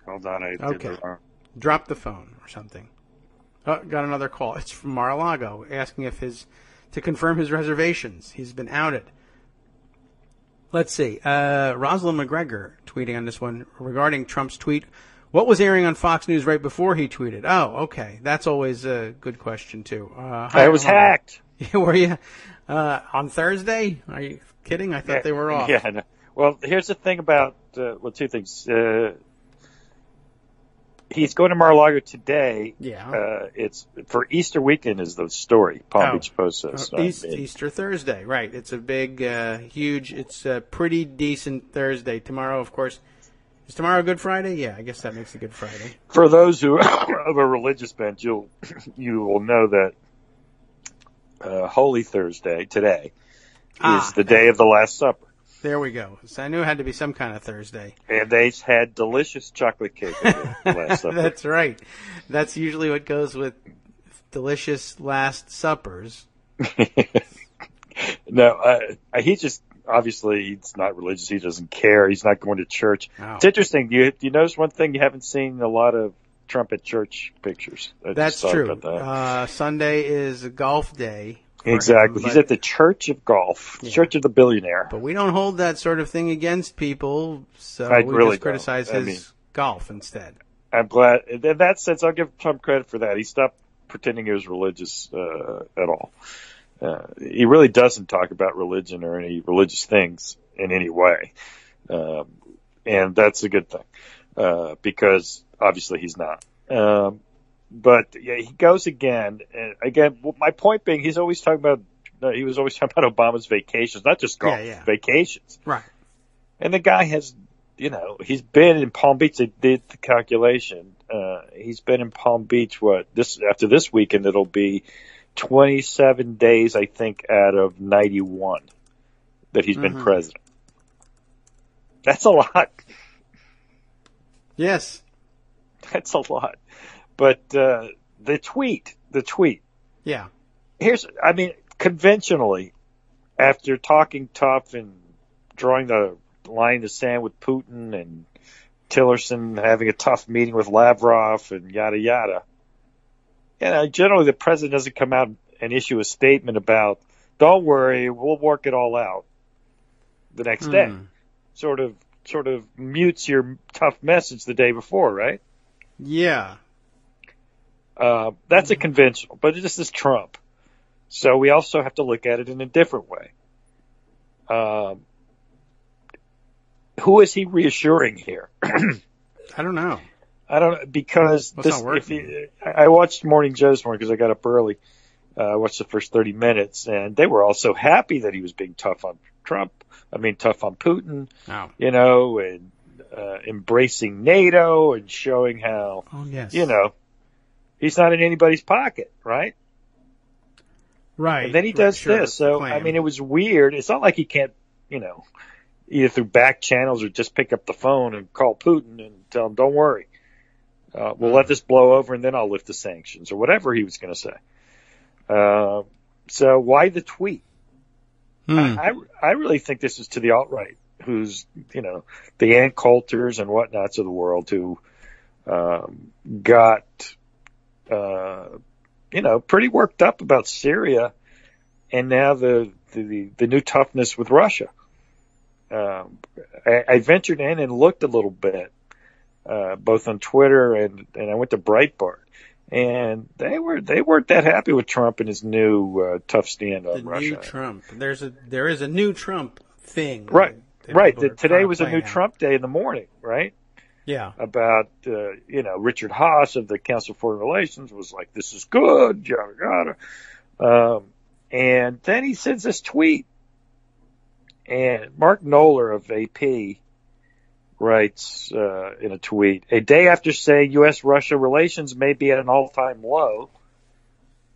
Hold on. I okay. did the wrong. Drop the phone or something. Oh, got another call. It's from Mar-a-Lago asking to confirm his reservations. He's been outed. Let's see. Rosalind McGregor tweeting on this one regarding Trump's tweet. What was airing on Fox News right before he tweeted? Oh, okay. That's always a good question, too. I was hacked. Were you? On Thursday? Are you kidding? I thought they were off. Yeah. No. Well, here's the thing about, two things. He's going to Mar-a-Lago today. Yeah. It's for Easter weekend is the story. Palm Beach Post says. Easter Thursday, right. It's a big, huge, it's a pretty decent Thursday. Tomorrow, of course. Is tomorrow Good Friday? Yeah, I guess that makes it Good Friday. For those who are of a religious bent, you will know that Holy Thursday, today, is the day of the Last Supper. There we go. So I knew it had to be some kind of Thursday. And they had delicious chocolate cake at the Last Supper. That's right. That's usually what goes with delicious Last Suppers. No, he just, obviously, he's not religious. He doesn't care. He's not going to church. Oh. It's interesting. Do you notice one thing? You haven't seen a lot of Trump at church pictures. That's true. Sunday is a golf day. Exactly. He's at the Church of Golf, Church of the Billionaire. But we don't hold that sort of thing against people, so we really just criticize his golf instead. I'm glad. In that sense, I'll give Trump credit for that. He stopped pretending he was religious at all. He really doesn't talk about religion or any religious things in any way. And that's a good thing, because obviously he's not. But yeah, he goes again. And again, my point being, he was always talking about Obama's vacations, not just golf, vacations. Right. And the guy has, he's been in Palm Beach. They did the calculation. He's been in Palm Beach. After this weekend, it'll be 27 days, I think, out of 91 that he's been president. That's a lot. Yes. That's a lot. But the tweet. Yeah. Conventionally, after talking tough and drawing the line in the sand with Putin and Tillerson having a tough meeting with Lavrov and yada yada, generally the president doesn't come out and issue a statement about, don't worry, we'll work it all out the next day. Sort of mutes your tough message the day before, right? Yeah. That's a conventional, but this is Trump. So we also have to look at it in a different way. Who is he reassuring here? I don't know. Because I watched Morning Joe this morning because I got up early. I watched the first 30 minutes, and they were all so happy that he was being tough on tough on Putin, and embracing NATO and showing how, he's not in anybody's pocket, right? Right. And then he does this. So, it was weird. It's not like he can't, either through back channels or just pick up the phone and call Putin and tell him, don't worry. We'll let this blow over and then I'll lift the sanctions or whatever he was going to say. So why the tweet? I really think this is to the alt-right, who's, the Ann Coulters and whatnots of the world who got, pretty worked up about Syria and now the new toughness with Russia. I ventured in and looked a little bit, both on Twitter and I went to Breitbart. And they weren't that happy with Trump and his new tough stand on Russia. New Trump. There is a new Trump thing. Right. Today was a new Trump day in the morning, right? Yeah. About Richard Haas of the Council of Foreign Relations was like, "This is good, yada yada," and then he sends this tweet, and Mark Knoller of AP writes in a tweet, a day after saying U.S.-Russia relations may be at an all-time low,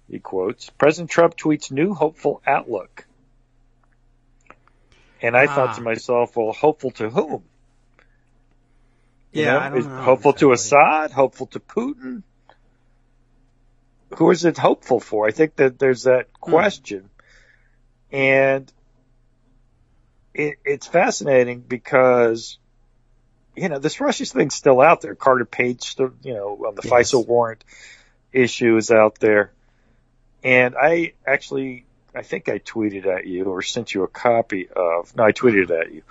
he quotes, President Trump tweets new hopeful outlook. And I thought to myself, well, hopeful to whom? I don't know. Hopeful to Assad? Hopeful to Putin? Who is it hopeful for? I think that there's that question. And it's fascinating because this Russia thing's still out there. Carter Page, still, on the FISA warrant issue is out there. And I think I tweeted at you or sent you a copy of, I tweeted at you.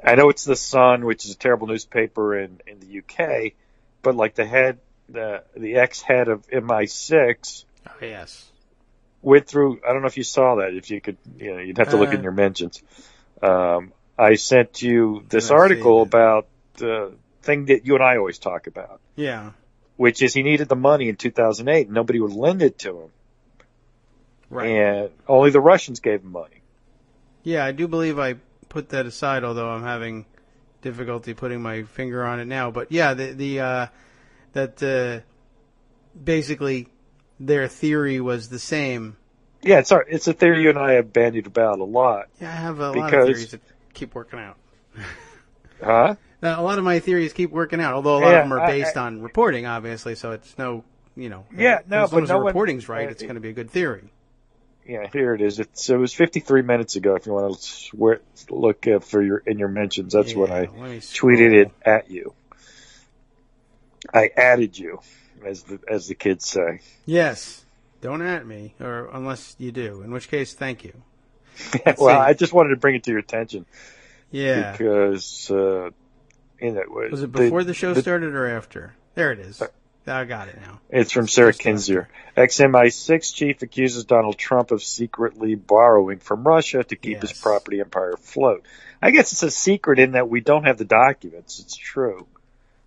I know it's The Sun, which is a terrible newspaper in the UK, but like the ex-head of MI6. Oh, yes. Went through, I don't know if you saw that, if you could, you'd have to look in your mentions. I sent you this article about thing that you and I always talk about. Yeah. Which is he needed the money in 2008, and nobody would lend it to him. Right. And only the Russians gave him money. Yeah, I do believe I put that aside, although I'm having difficulty putting my finger on it now. But yeah, basically their theory was the same. Yeah, it's a theory you and I have bandied about a lot. Yeah, I have a lot of theories that keep working out. Huh? A lot of my theories keep working out, although a lot of them are based on reporting, obviously, so it's no, Yeah, no, as long but as no the reporting's right, one, it's going to be a good theory. Yeah, here it is. It was 53 minutes ago. If you want to look in your mentions, that's when I tweeted it at you. I added you, as the kids say. Yes, don't at me, or unless you do, in which case, thank you. Well, I just wanted to bring it to your attention. Yeah, because was it before the show started or after? There it is. I got it now. It's from Sarah Kinzier. Ex-MI6 chief accuses Donald Trump of secretly borrowing from Russia to keep his property empire afloat. I guess it's a secret in that we don't have the documents. It's true.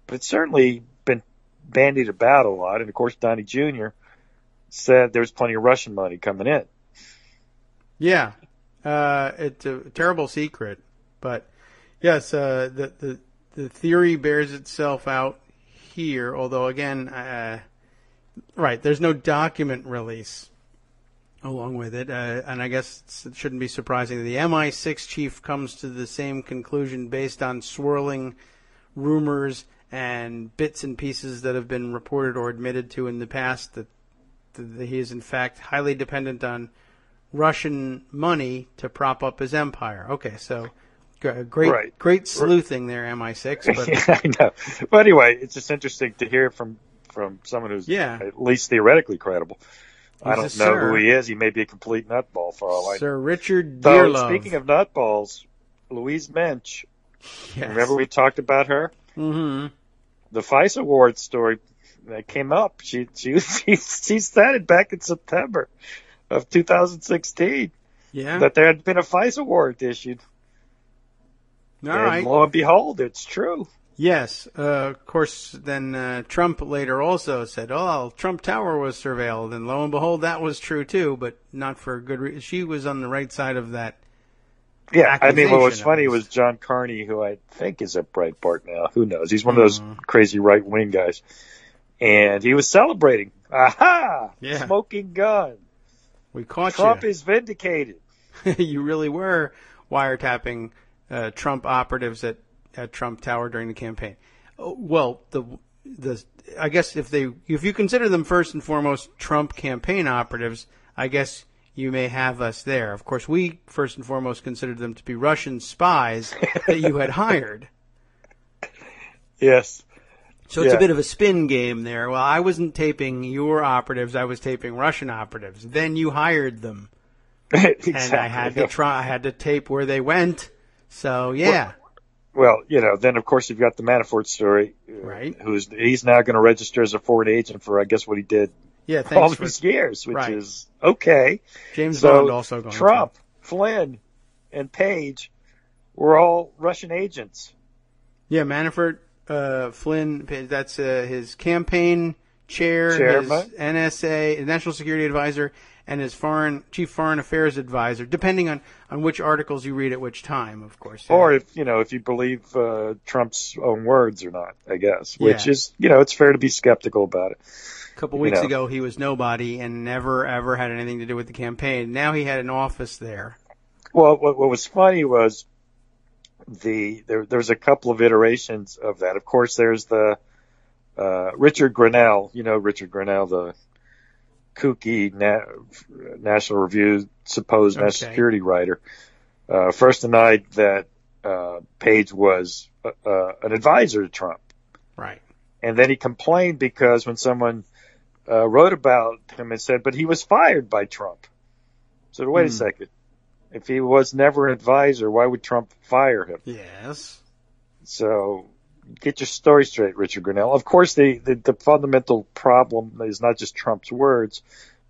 But it's certainly been bandied about a lot. And, of course, Donnie Jr. said there's plenty of Russian money coming in. Yeah. It's a terrible secret. But, yes, the theory bears itself out here, although again, right, there's no document release along with it, and I guess it shouldn't be surprising. The MI6 chief comes to the same conclusion based on swirling rumors and bits and pieces that have been reported or admitted to in the past that he is in fact highly dependent on Russian money to prop up his empire. Okay, so great sleuthing there, MI6. But yeah, I know. But anyway, it's just interesting to hear from someone who's at least theoretically credible. I don't know who he is. He may be a complete nutball for all I know. Sir Richard Dearlove. So, speaking of nutballs, Louise Mensch. Yes. Remember we talked about her? Mm-hmm. The FICE Award story that came up. She said it back in September of 2016. Yeah. That there had been a FICE Award issued. All right. Lo and behold, it's true. Yes. Of course, then Trump later also said, Trump Tower was surveilled, and lo and behold, that was true too, but not for good reason. She was on the right side of that. Yeah, I mean, what was funny was John Carney, who I think is at Breitbart now. Who knows? He's one of those crazy right-wing guys. And he was celebrating. Aha! Yeah. Smoking gun. We caught Trump is vindicated. You really were wiretapping Trump operatives at Trump Tower during the campaign. Well, I guess if you consider them first and foremost Trump campaign operatives, I guess you may have us there. Of course, we first and foremost considered them to be Russian spies that you had hired. Yes. So it's a bit of a spin game there. Well, I wasn't taping your operatives; I was taping Russian operatives. Then you hired them, exactly. And I had to tape where they went. So yeah. Well, then of course you've got the Manafort story, right? He's now going to register as a foreign agent for, I guess, what he did all these years, which is okay. James Bond also going Trump, Flynn, and Page were all Russian agents. Yeah, Manafort, Flynn, that's his campaign chairman, his NSA, National Security Advisor, and his chief foreign affairs advisor, depending on which articles you read at which time, of course. Or if you believe Trump's own words or not, I guess, which is, it's fair to be skeptical about it. A couple weeks ago, he was nobody and never, ever had anything to do with the campaign. Now he had an office there. Well, what was funny was there's a couple of iterations of that. Of course, there's the Richard Grenell, Richard Grenell, the kooky National Review supposed national security writer, first denied that Page was an advisor to Trump. Right. And then he complained because when someone wrote about him and said, but he was fired by Trump. So wait a second. If he was never an advisor, why would Trump fire him? Yes. So get your story straight, Richard Grenell. Of course, the fundamental problem is not just Trump's words,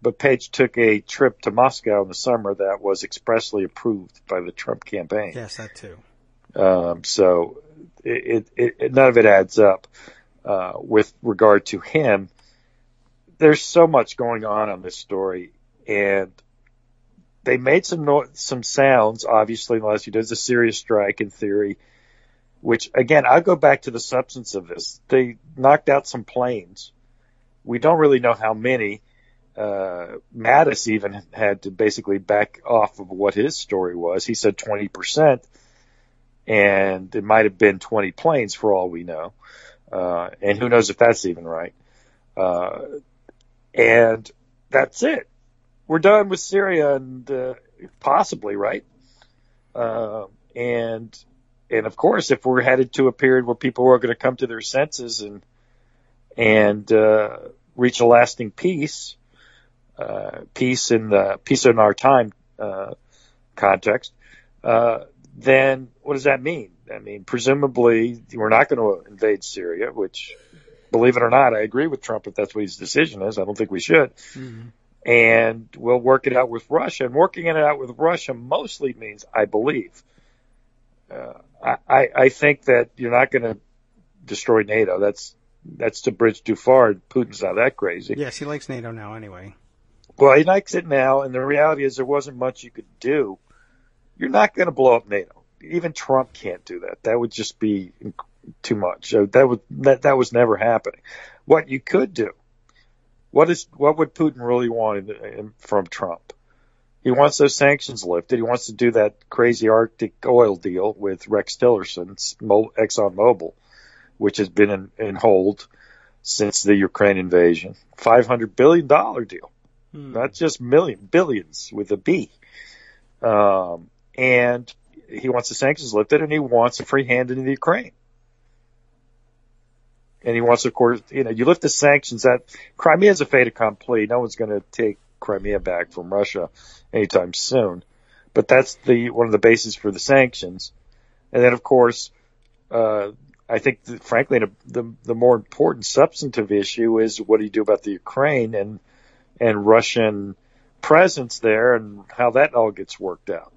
but Page took a trip to Moscow in the summer that was expressly approved by the Trump campaign. Yes, that too. So none of it adds up with regard to him. There's so much going on this story, and they made some sounds, obviously, in the last few days, a serious strike in theory, which, again, I'll go back to the substance of this. They knocked out some planes. We don't really know how many. Mattis even had to basically back off of what his story was. He said 20%, and it might have been 20 planes for all we know. And who knows if that's even right. And that's it. We're done with Syria and possibly, right? And of course, if we're headed to a period where people are going to come to their senses and reach a lasting peace, peace in our time context, then what does that mean? I mean, presumably we're not going to invade Syria, which, believe it or not, I agree with Trump if that's what his decision is. I don't think we should. Mm-hmm. And we'll work it out with Russia. And working it out with Russia mostly means, I believe, I think that you're not going to destroy NATO. That's the bridge too far. Putin's not that crazy. Yes, he likes NATO now anyway. Well, he likes it now, and the reality is there wasn't much you could do. You're not going to blow up NATO. Even Trump can't do that. That would just be too much. That was never happening. What you could do, what would Putin really want from Trump? He wants those sanctions lifted. He wants to do that crazy Arctic oil deal with Rex Tillerson's ExxonMobil, which has been in hold since the Ukraine invasion. $500 billion deal. Not just billions with a B. And he wants the sanctions lifted, and he wants a free hand in the Ukraine. And he wants, of course, you lift the sanctions. That Crimea is a fait accompli. No one's going to take Crimea back from Russia anytime soon. But that's one of the bases for the sanctions. And then, of course, I think, frankly, the more important substantive issue is what do you do about the Ukraine and Russian presence there and how that all gets worked out.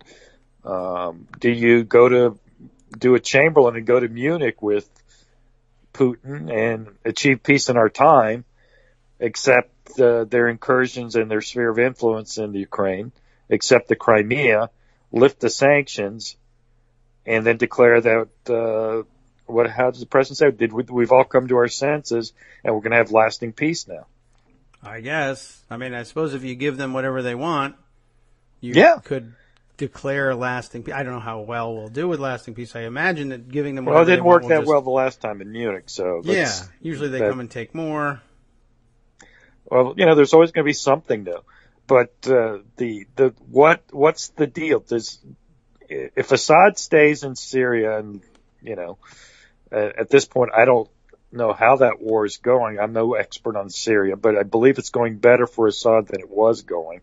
Do you do a Chamberlain and go to Munich with Putin and achieve peace in our time, accept their incursions and their sphere of influence in the Ukraine, accept the Crimea, lift the sanctions, and then declare that how does the president say? We've all come to our senses and we're going to have lasting peace now? I guess. I mean, I suppose if you give them whatever they want, you could declare lasting peace. I don't know how well we'll do with lasting peace. I imagine that giving them whatever it didn't work that well the last time in Munich. So usually they come and take more. Well, there's always going to be something new. But what's the deal? If Assad stays in Syria, and at this point, I don't know how that war is going. I'm no expert on Syria, but I believe it's going better for Assad than it was going.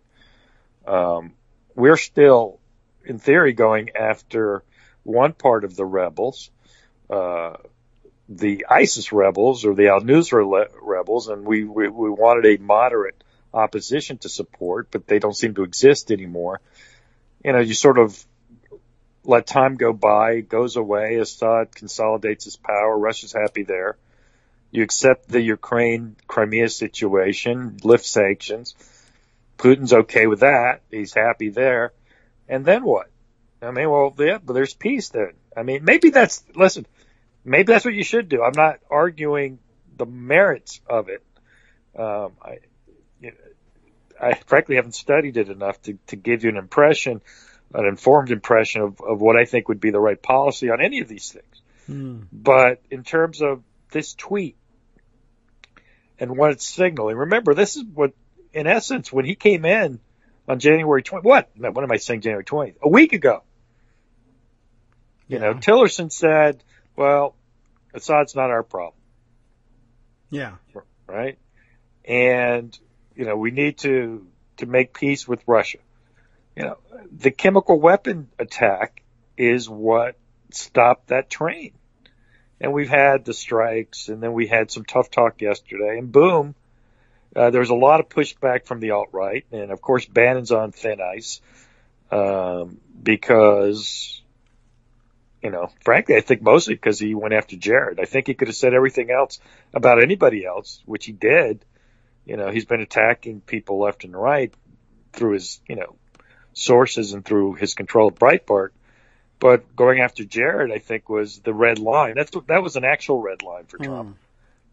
We're still, in theory, going after one part of the rebels, the ISIS rebels or the al-Nusra rebels, and we wanted a moderate opposition to support, but they don't seem to exist anymore. You sort of let time go by, it goes away, Assad consolidates his power, Russia's happy there. You accept the Ukraine-Crimea situation, lift sanctions. Putin's okay with that. He's happy there. And then what? I mean, but there's peace then. I mean, maybe that's what you should do. I'm not arguing the merits of it. I frankly haven't studied it enough to give you an informed impression of what I think would be the right policy on any of these things. But in terms of this tweet and what it's signaling, remember, this is what, in essence, when he came in on January 20th, what am I saying, January 20th? A week ago. Tillerson said, well, Assad's not our problem. Yeah. Right? And, we need to make peace with Russia. The chemical weapon attack is what stopped that train. And we've had the strikes, and then we had some tough talk yesterday, and boom, there's a lot of pushback from the alt-right, and of course Bannon's on thin ice because frankly, I think mostly because he went after Jared. I think he could have said everything else about anybody else, which he did. He's been attacking people left and right through his, sources and through his control of Breitbart. But going after Jared, I think, was the red line. That was an actual red line for Trump.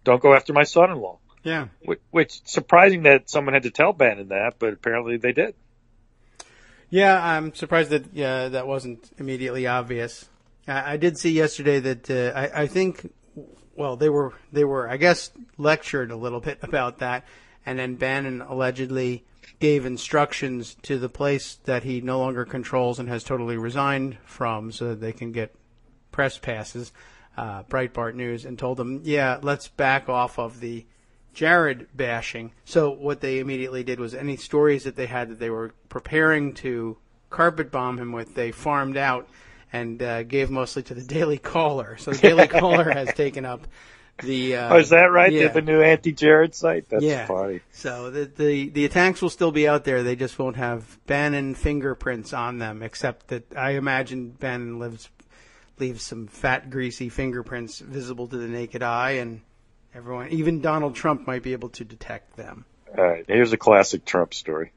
Don't go after my son-in-law. Yeah. Which surprising that someone had to tell Bannon that, but apparently they did. Yeah, I'm surprised that that wasn't immediately obvious. I did see yesterday that I think, well, they were I guess lectured a little bit about that, and then Bannon allegedly gave instructions to the place that he no longer controls and has totally resigned from, so that they can get press passes, Breitbart News, and told them, let's back off of the Jared bashing. So what they immediately did was any stories that they had that they were preparing to carpet bomb him with, they farmed out and gave mostly to the Daily Caller. So the Daily Caller has taken up the... is that right? Yeah. The new anti-Jared site? That's funny. So the attacks will still be out there. They just won't have Bannon fingerprints on them, except that I imagine Bannon leaves some fat, greasy fingerprints visible to the naked eye, and everyone, even Donald Trump, might be able to detect them. All right, here's a classic Trump story.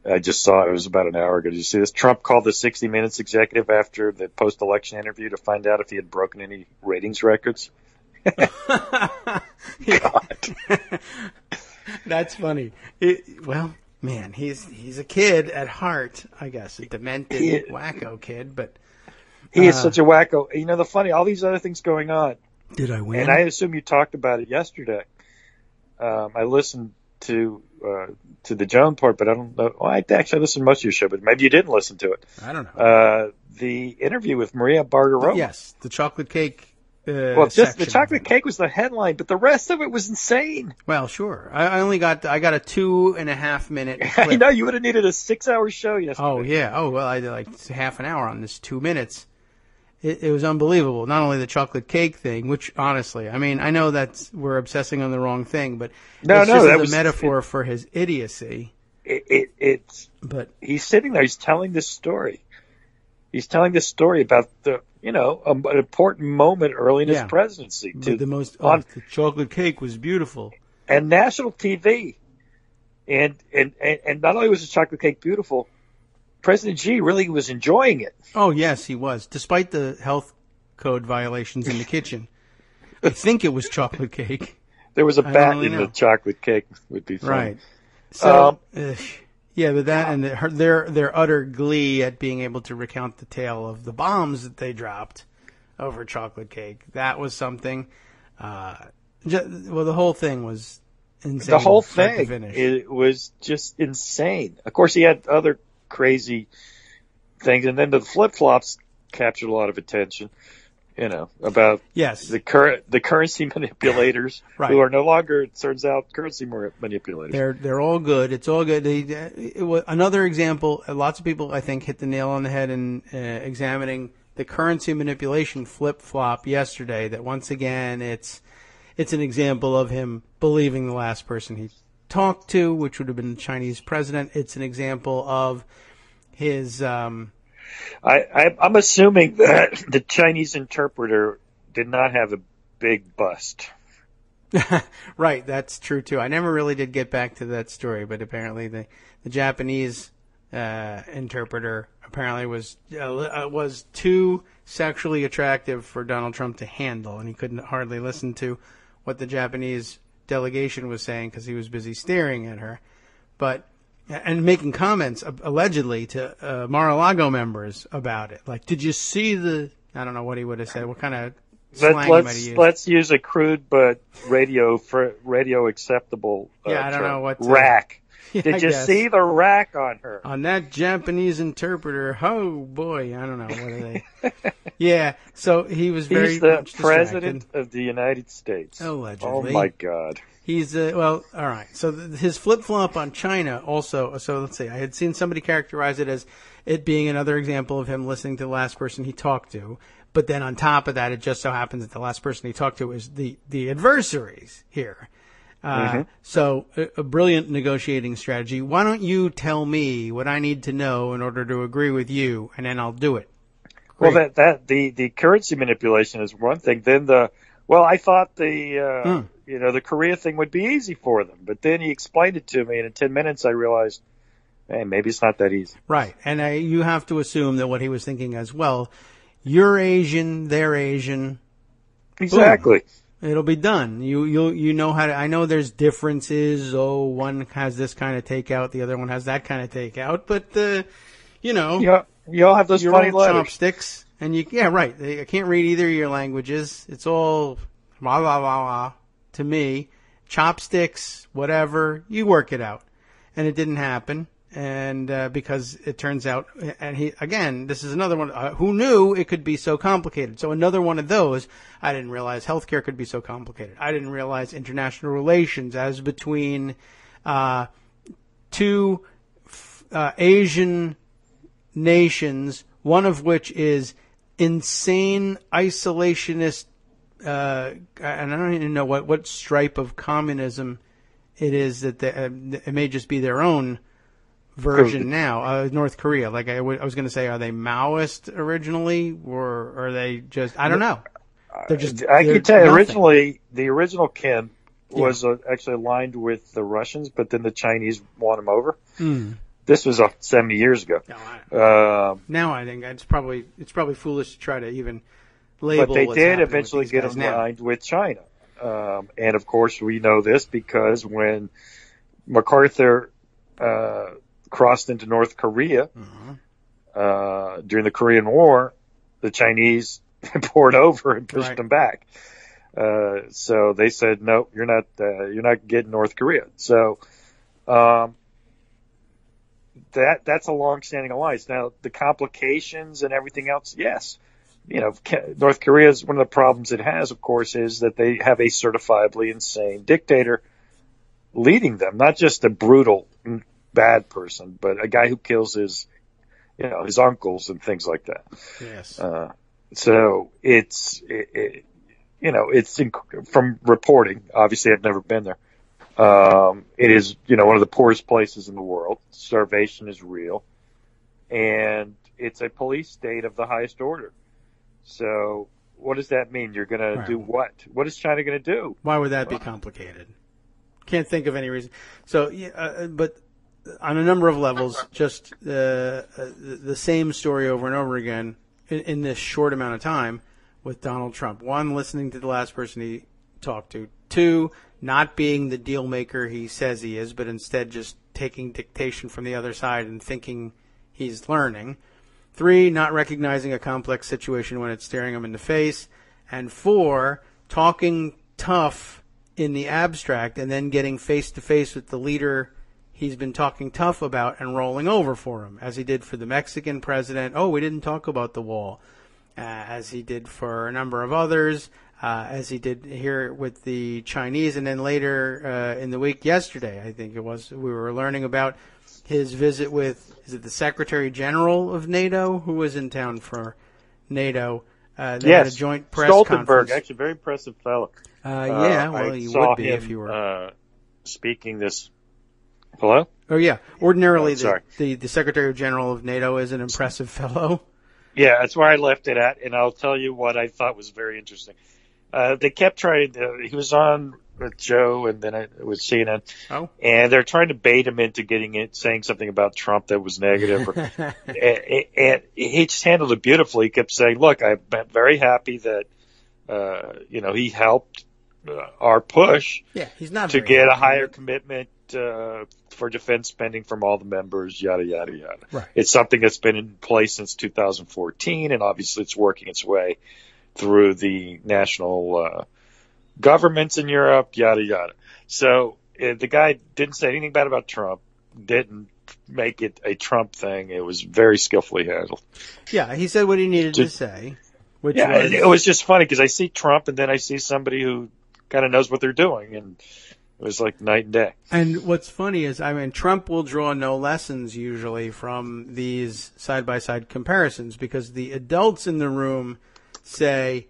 I just saw it. It was about an hour ago. Did you see this? Trump called the 60 Minutes executive after the post-election interview to find out if he had broken any ratings records. God. That's funny. Well, man, he's a kid at heart, I guess, a demented wacko kid, but he is such a wacko. All these other things going on. Did I win? And I assume you talked about it yesterday. I listened to the Joan part, but I don't know. Well, I actually listened to most of your show, but maybe you didn't listen to it. I don't know. The interview with Maria Bartiromo. Yes, the chocolate cake. Just the chocolate cake was the headline, but the rest of it was insane. Well, sure. I got a 2.5 minute clip. I know you would have needed a 6-hour show yesterday. Oh yeah. Oh well, I did like half an hour on this 2 minutes. It was unbelievable. Not only the chocolate cake thing, which honestly, I mean, I know that we're obsessing on the wrong thing, but it's just a metaphor for his idiocy. But he's sitting there. He's telling this story. He's telling this story about an important moment early in his presidency. The chocolate cake was beautiful. And national TV. And not only was the chocolate cake beautiful, President Xi really was enjoying it. Oh, yes, he was, despite the health code violations in the kitchen. I think it was chocolate cake. There was a bat in the chocolate cake, would be fun. Right. So, but that and their utter glee at being able to recount the tale of the bombs that they dropped over chocolate cake, that was something. The whole thing was insane. The whole thing, it was just insane. Of course, he had other crazy things, and then the flip-flops captured a lot of attention, about the currency manipulators who are no longer, it turns out, currency manipulators. They're all good. It's all good. It was another example. Lots of people, I think, hit the nail on the head in examining the currency manipulation flip-flop yesterday, that once again it's an example of him believing the last person he talked to, which would have been the Chinese president. It's an example of his... I'm assuming that the Chinese interpreter did not have a big bust. Right, that's true too. I never really did get back to that story, but apparently the Japanese interpreter apparently was too sexually attractive for Donald Trump to handle, and he couldn't hardly listen to what the Japanese delegation was saying because he was busy staring at her, and making comments allegedly to Mar-a-Lago members about it. Like, did you see I don't know what he would have said. What kind of slang he might have used. Let's use a crude but radio acceptable I don't know what rack. Did you see the rack on her? On that Japanese interpreter? Oh boy, I don't know. What are they? Yeah, so he was very. He's the president of the United States. Allegedly. Oh my God. He's all right. So his flip flop on China also. So let's see. I had seen somebody characterize it as it being another example of him listening to the last person he talked to. But then on top of that, it just so happens that the last person he talked to is the adversaries here. So a brilliant negotiating strategy. Why don't you tell me what I need to know in order to agree with you, and then I'll do it. Well, the currency manipulation is one thing. Then I thought the Korea thing would be easy for them, but then he explained it to me, and in 10 minutes I realized, hey, maybe it's not that easy. Right, and you have to assume that what he was thinking as well. You're Asian, they're Asian. Exactly. Boom. It'll be done. You know how to. I know there's differences. Oh, one has this kind of takeout, the other one has that kind of takeout. But you all have those funny letters. Chopsticks, and right. I can't read either of your languages. It's all blah blah blah blah to me. Chopsticks, whatever. You work it out, and it didn't happen. And because it turns out, and this is another one, who knew it could be so complicated? So another one of those, I didn't realize healthcare could be so complicated. I didn't realize international relations as between two Asian nations, one of which is insane isolationist, and I don't even know what stripe of communism it is that it may just be their own version now. North Korea, like I was going to say, are they Maoist originally, or are they just? I don't know. They're just. I can tell you, originally the original Kim was actually aligned with the Russians, but then the Chinese won them over. This was 70 years ago. Now I think it's probably foolish to try to even label. But they did eventually get aligned with China, and of course we know this because when MacArthur crossed into North Korea during the Korean War, the Chinese poured over and pushed them back. So they said, "No, you're not getting North Korea." So that's a long-standing alliance. Now the complications and everything else, yes. North Korea is one of the problems it has, of course, is that they have a certifiably insane dictator leading them, not just a brutal bad person, but a guy who kills his uncles and things like that. Yes. So it's from reporting. Obviously, I've never been there. It is, one of the poorest places in the world. Starvation is real, and it's a police state of the highest order. So, what does that mean? You're going to do what? What is China going to do? Why would that be complicated? Can't think of any reason. So, but on a number of levels, just the same story over and over again in this short amount of time with Donald Trump. One, listening to the last person he talked to. Two, not being the deal maker he says he is, but instead just taking dictation from the other side and thinking he's learning. Three, not recognizing a complex situation when it's staring him in the face. And four, talking tough in the abstract and then getting face-to-face with the leader he's been talking tough about and rolling over for him, as he did for the Mexican president. Oh, we didn't talk about the wall. As he did for a number of others, as he did here with the Chinese. And then later in the week, yesterday, I think it was, we were learning about his visit with, is it the Secretary General of NATO, who was in town for NATO? They had a joint press conference. Actually, very impressive fellow. You would be if you were speaking this. Hello? Oh, yeah. Ordinarily, the Secretary General of NATO is an impressive fellow. Yeah, that's where I left it at, and I'll tell you what I thought was very interesting. They kept trying. He was on with Joe, and then with CNN. Oh. And they're trying to bait him into saying something about Trump that was negative. And he just handled it beautifully. He kept saying, "Look, I'm very happy that he helped our push to get a higher commitment for defense spending from all the members, yada, yada, yada." Right. It's something that's been in place since 2014, and obviously it's working its way through the national governments in Europe, yada, yada. So the guy didn't say anything bad about Trump, didn't make it a Trump thing. It was very skillfully handled. Yeah, he said what he needed to say. It was just funny because I see Trump and then I see somebody who kind of knows what they're doing, and it was like night and day. And what's funny is, Trump will draw no lessons usually from these side-by-side comparisons because the adults in the room say,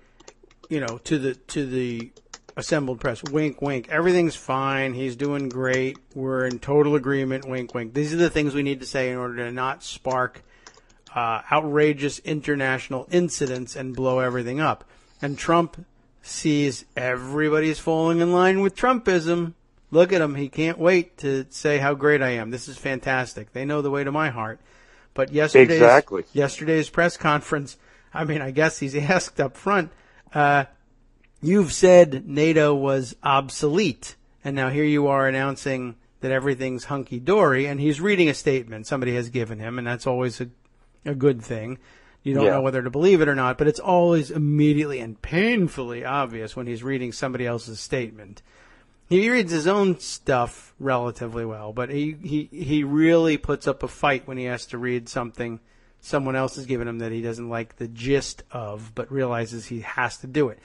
to the assembled press, wink, wink, everything's fine, he's doing great, we're in total agreement, wink, wink. These are the things we need to say in order to not spark outrageous international incidents and blow everything up. And Trump sees everybody's falling in line with Trumpism. Look at him. He can't wait to say how great I am. This is fantastic. They know the way to my heart. But yesterday's press conference, I mean, I guess he's asked up front, you've said NATO was obsolete. And now here you are announcing that everything's hunky-dory. And he's reading a statement somebody has given him, and that's always a good thing. You don't know whether to believe it or not, but it's always immediately and painfully obvious when he's reading somebody else's statement. He reads his own stuff relatively well, but he really puts up a fight when he has to read something someone else has given him that he doesn't like the gist of, but realizes he has to do it.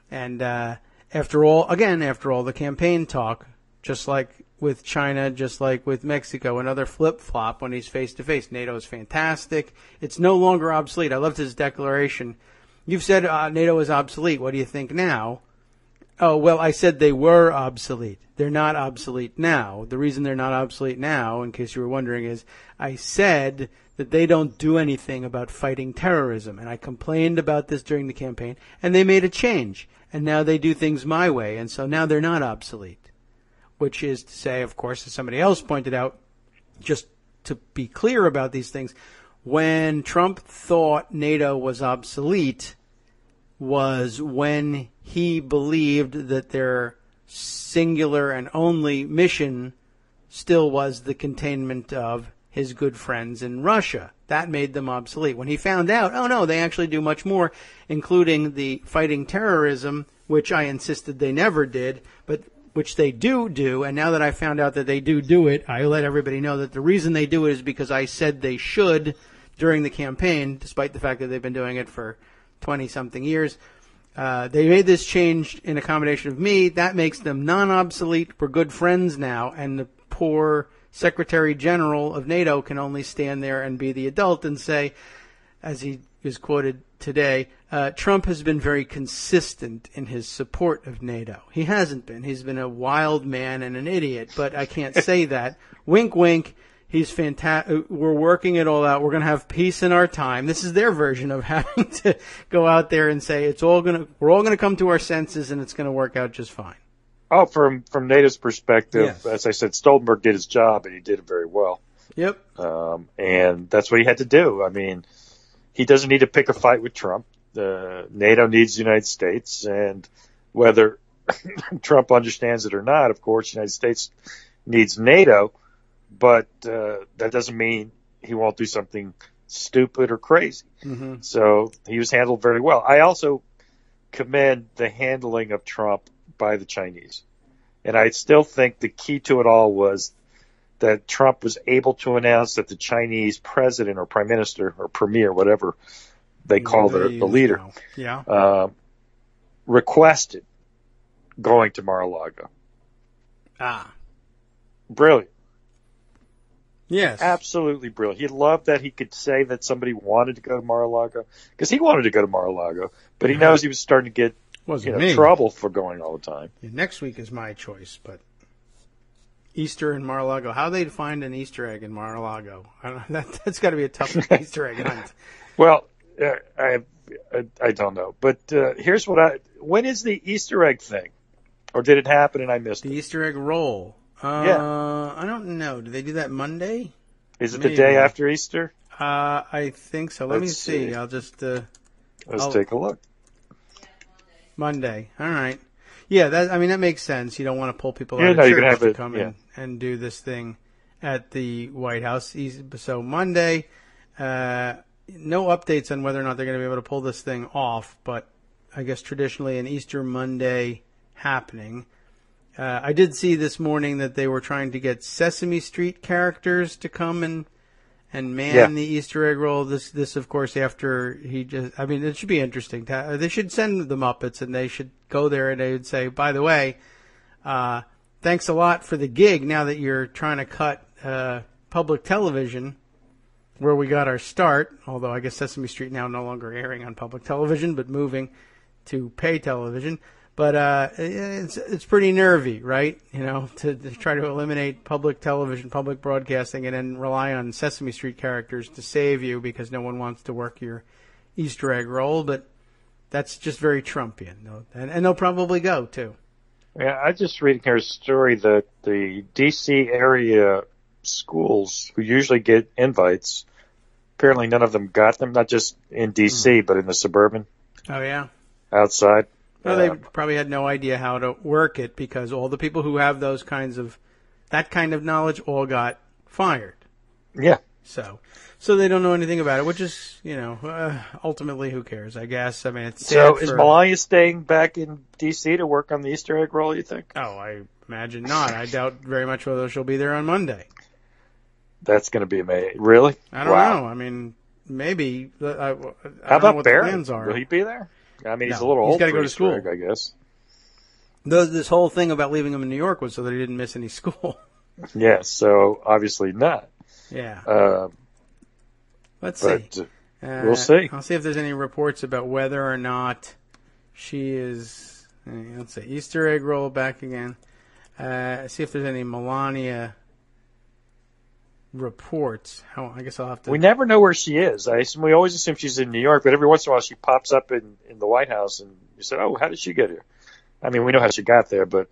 And after all the campaign talk, just like with China, just like with Mexico, another flip-flop when he's face-to-face. NATO is fantastic. It's no longer obsolete. I loved his declaration. You've said NATO is obsolete. What do you think now? Oh, well, I said they were obsolete. They're not obsolete now. The reason they're not obsolete now, in case you were wondering, is I said that they don't do anything about fighting terrorism. And I complained about this during the campaign, and they made a change. And now they do things my way, and so now they're not obsolete. Which is to say, of course, as somebody else pointed out, just to be clear about these things, when Trump thought NATO was obsolete was when he believed that their singular and only mission still was the containment of his good friends in Russia. That made them obsolete. When he found out, oh no, they actually do much more, including the fighting terrorism, which I insisted they never did, but which they do, and now that I found out that they do it, I let everybody know that the reason they do it is because I said they should during the campaign, despite the fact that they've been doing it for 20-something years. They made this change in accommodation of me. That makes them non-obsolete. We're good friends now, and the poor Secretary General of NATO can only stand there and be the adult and say, as he is quoted today, Trump has been very consistent in his support of NATO. He hasn't been. He's been a wild man and an idiot, but I can't say that. Wink, wink. He's fantastic. We're working it all out. We're going to have peace in our time. This is their version of having to go out there and say we're all going to come to our senses and it's going to work out just fine. Oh, from NATO's perspective, yes. As I said, Stoltenberg did his job and he did it very well. Yep. And that's what he had to do. I mean, he doesn't need to pick a fight with Trump. NATO needs the United States, and whether Trump understands it or not, of course, the United States needs NATO, but that doesn't mean he won't do something stupid or crazy. Mm-hmm. So he was handled very well. I also commend the handling of Trump by the Chinese. And I still think the key to it all was that Trump was able to announce that the Chinese president or prime minister or premier, whatever they call the leader, requested going to Mar-a-Lago. Brilliant. Yes. Absolutely brilliant. He loved that he could say that somebody wanted to go to Mar-a-Lago, because he wanted to go to Mar-a-Lago, but he knows he was starting to get trouble for going all the time. Yeah, next week is my choice, but Easter in Mar-a-Lago. How they'd find an Easter egg in Mar-a-Lago? That's got to be a tough Easter egg hunt. Well, I don't know, but here's when is the Easter egg thing? Or did it happen and I missed it? The Easter egg roll. I don't know. Do they do that Monday? Is it the day after Easter? I think so. Let me see. I'll just let's take a look. Monday. All right. Yeah, that makes sense. You don't want to pull people out of church to come in and do this thing at the White House. So Monday, no updates on whether or not they're going to be able to pull this thing off, but I guess traditionally an Easter Monday happening. I did see this morning that they were trying to get Sesame Street characters to come and man the Easter egg roll. This of course after it should be interesting. They should send the Muppets and they should go there and they would say, by the way, thanks a lot for the gig. Now that you're trying to cut public television, where we got our start, although I guess Sesame Street now no longer airing on public television, but moving to pay television. But it's pretty nervy, right? To try to eliminate public television, public broadcasting, and then rely on Sesame Street characters to save you because no one wants to work your Easter egg roll. But that's just very Trumpian, and they'll probably go too. Yeah, I just reading here a story that the D.C. area schools who usually get invites, apparently none of them got them. Not just in D.C., but in the suburban. Oh yeah, outside. Well, they probably had no idea how to work it because all the people who have that kind of knowledge all got fired. Yeah. So they don't know anything about it, which is, ultimately who cares, I guess. I mean, it's sad. So is Melania staying back in D.C. to work on the Easter egg roll, you think? Oh, I imagine not. I doubt very much whether she'll be there on Monday. That's going to be amazing. Really? I don't know. I mean, maybe. How about what Barry? The plans are. Will he be there? I mean, he's a little old. He's got to for go to Easter school, egg, I guess. This whole thing about leaving him in New York was so that he didn't miss any school. Yeah, so obviously not. Yeah. Let's see. We'll see. I'll see if there's any reports about whether or not she is. Let's see. Easter egg roll back again. See if there's any Melania reports. I guess I'll have to. We never know where she is. We always assume she's in New York, but every once in a while she pops up in the White House, and you say, "Oh, how did she get here?" I mean, we know how she got there, but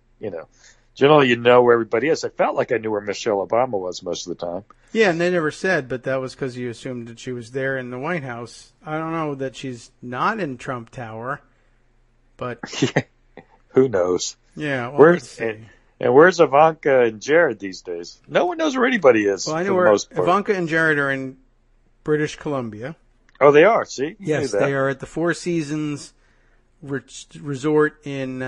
generally you know where everybody is. I felt like I knew where Michelle Obama was most of the time. Yeah, and they never said, but that was because you assumed that she was there in the White House. I don't know that she's not in Trump Tower, but who knows? Yeah, well, let's see. And where's Ivanka and Jared these days? No one knows where anybody is. Well, I know where Ivanka and Jared are in British Columbia. Oh, they are. See, yes, they are at the Four Seasons Resort in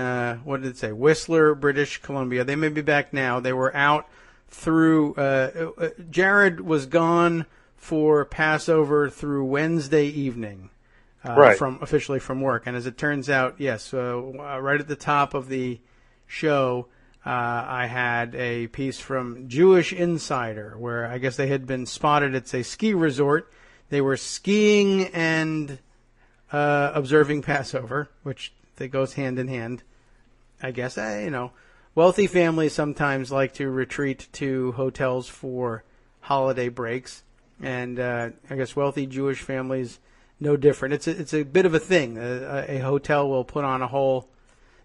what did it say? Whistler, British Columbia. They may be back now. They were out through. Jared was gone for Passover through Wednesday evening, right? Officially from work. And as it turns out, yes, right at the top of the show. I had a piece from Jewish Insider where I guess they had been spotted at a ski resort. They were skiing and observing Passover, which goes hand in hand. I guess, wealthy families sometimes like to retreat to hotels for holiday breaks. And I guess wealthy Jewish families, no different. It's a bit of a thing. A hotel will put on a whole...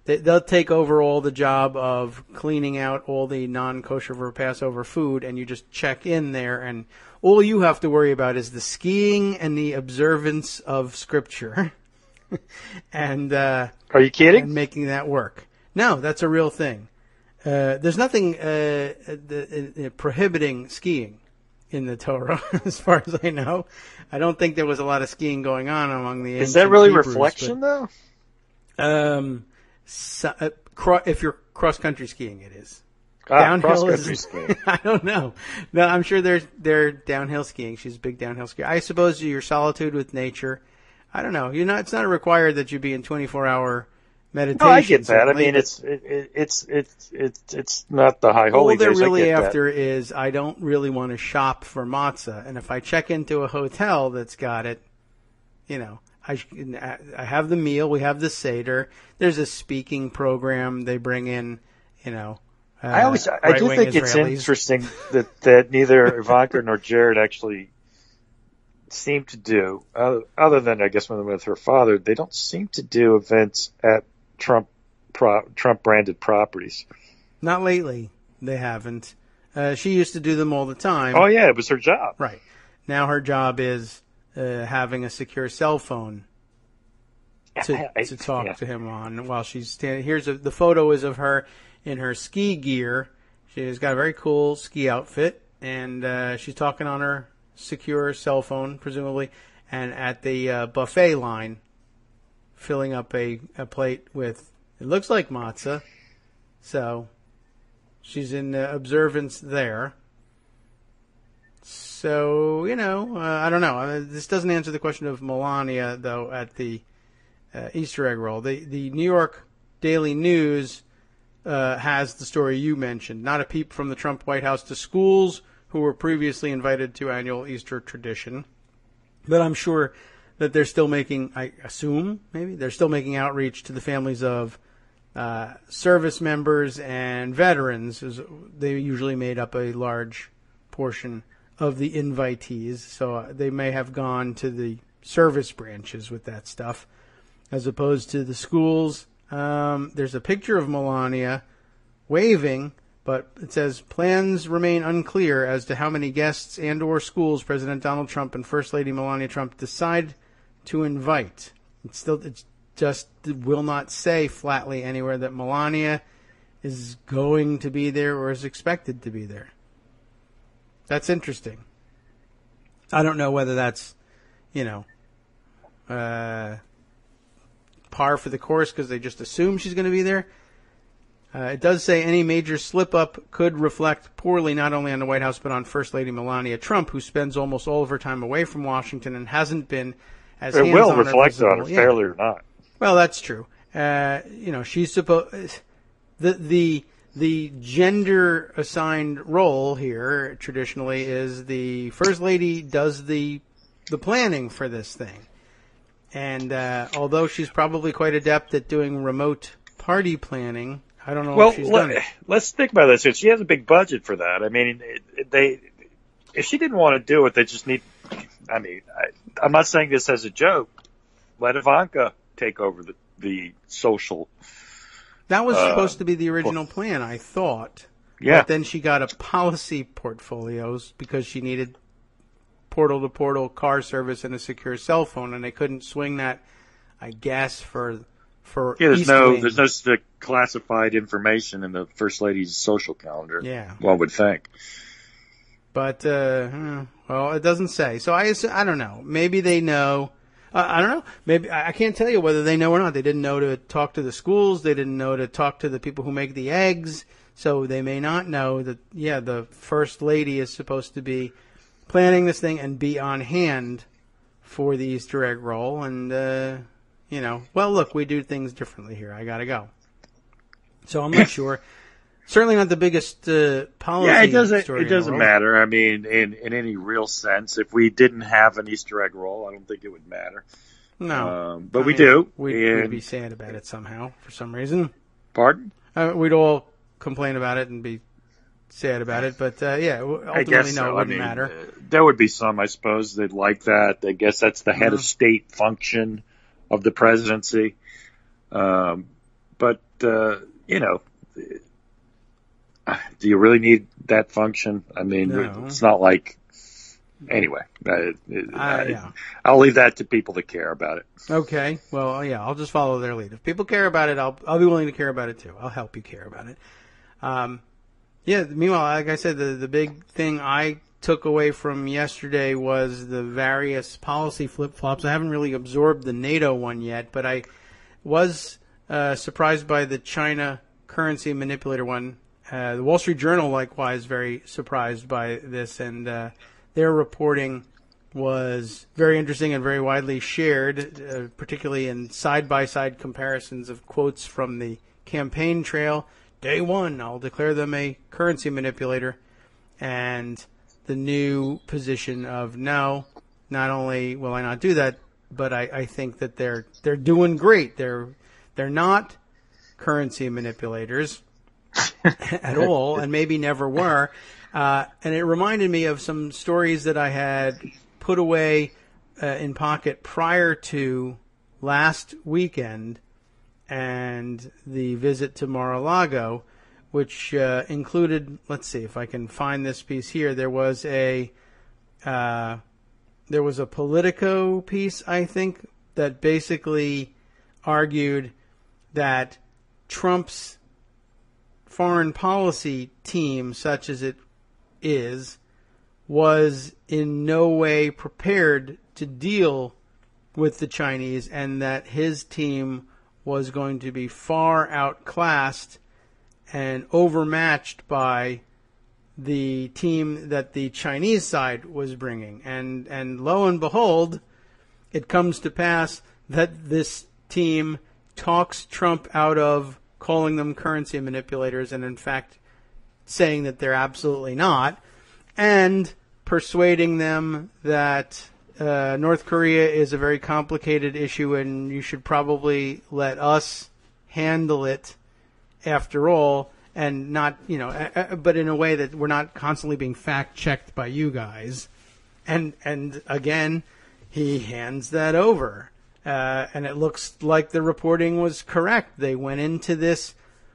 They'll take over all the job of cleaning out all the non-kosher for Passover food, and you just check in there, and all you have to worry about is the skiing and the observance of Scripture. And are you kidding? And making that work. No, that's a real thing. There's nothing prohibiting skiing in the Torah, as far as I know. I don't think there was a lot of skiing going on among the ancient Is that really Hebrews, reflection, though? If you're cross-country skiing, it is. Downhill is skiing. I don't know. No, I'm sure they're downhill skiing. She's a big downhill skier. I suppose your solitude with nature. I don't know. It's not required that you be in 24-hour meditation. No, I get that. I mean, it's not the high holy days. All they're really after is I don't really want to shop for matzah, and if I check into a hotel that's got it, I have the meal. We have the Seder. There's a speaking program. They bring in, I do think it's interesting that neither Ivanka nor Jared actually seem to do, other than I guess when with her father, they don't seem to do events at Trump branded properties. Not lately. They haven't. She used to do them all the time. Oh yeah, it was her job. Right. Now her job is having a secure cell phone to talk to him on while she's standing. The photo is of her in her ski gear. She's got a very cool ski outfit, and she's talking on her secure cell phone, presumably, and at the buffet line, filling up a plate with, it looks like matzah. So she's in observance there. So, I don't know. This doesn't answer the question of Melania, though, at the Easter egg roll. The New York Daily News has the story you mentioned. Not a peep from the Trump White House to schools who were previously invited to annual Easter tradition. But I'm sure that they're still making, I assume, maybe, they're still making outreach to the families of service members and veterans. They usually made up a large portion of the invitees, so they may have gone to the service branches with that stuff, as opposed to the schools. There's a picture of Melania waving, but it says plans remain unclear as to how many guests and or schools President Donald Trump and First Lady Melania Trump decide to invite. It just will not say flatly anywhere that Melania is going to be there or is expected to be there. That's interesting. I don't know whether that's, par for the course because they just assume she's going to be there. It does say any major slip-up could reflect poorly not only on the White House but on First Lady Melania Trump, who spends almost all of her time away from Washington and hasn't been as hands-on. It will reflect on her fairly or not. Well, that's true. She's supposed the gender-assigned role here traditionally is the First Lady does the planning for this thing, and although she's probably quite adept at doing remote party planning, I don't know if she's done it. Let's think about this. She has a big budget for that. I mean, if she didn't want to do it, they just need. I mean, I'm not saying this as a joke. Let Ivanka take over the social. That was supposed to be the original plan, I thought. Yeah. But then she got a policy portfolios because she needed portal-to-portal car service and a secure cell phone, and they couldn't swing that, I guess, for there's no classified information in the First Lady's social calendar. Yeah. One would think. But, well, it doesn't say. So I don't know. Maybe they know. I don't know. Maybe I can't tell you whether they know or not. They didn't know to talk to the schools. They didn't know to talk to the people who make the eggs. So they may not know that, the First Lady is supposed to be planning this thing and be on hand for the Easter egg roll. And, well, look, we do things differently here. I got to go. So I'm not sure. Certainly not the biggest policy. Yeah, it doesn't matter. I mean, in any real sense, if we didn't have an Easter egg roll, I don't think it would matter. No, but we do. We'd be sad about it somehow for some reason. Pardon? We'd all complain about it and be sad about it, but ultimately, no, it wouldn't matter. There would be some, I suppose, they'd like that. I guess that's the head of state function of the presidency. But do you really need that function? I mean, no. It's not like. Anyway, I'll leave that to people that care about it. Okay. Well, yeah, I'll just follow their lead. If people care about it, I'll be willing to care about it too. I'll help you care about it. Meanwhile, like I said, the big thing I took away from yesterday was the various policy flip-flops. I haven't really absorbed the NATO one yet, but I was surprised by the China currency manipulator one. The Wall Street Journal, likewise, very surprised by this, and their reporting was very interesting and very widely shared, particularly in side-by-side comparisons of quotes from the campaign trail. Day one, I'll declare them a currency manipulator, and the new position of no, not only will I not do that, but I think that they're doing great. They're not currency manipulators at all, and maybe never were. And it reminded me of some stories that I had put away in pocket prior to last weekend and the visit to Mar-a-Lago, which included, let's see if I can find this piece here. There was a Politico piece, I think, that basically argued that Trump's foreign policy team, such as it is, was in no way prepared to deal with the Chinese, and that his team was going to be far outclassed and overmatched by the team that the Chinese side was bringing. And lo and behold, it comes to pass that this team talks Trump out of calling them currency manipulators, and in fact saying that they're absolutely not, and persuading them that North Korea is a very complicated issue and you should probably let us handle it after all, and not, but in a way that we're not constantly being fact-checked by you guys. And again, he hands that over. And it looks like the reporting was correct. They went into this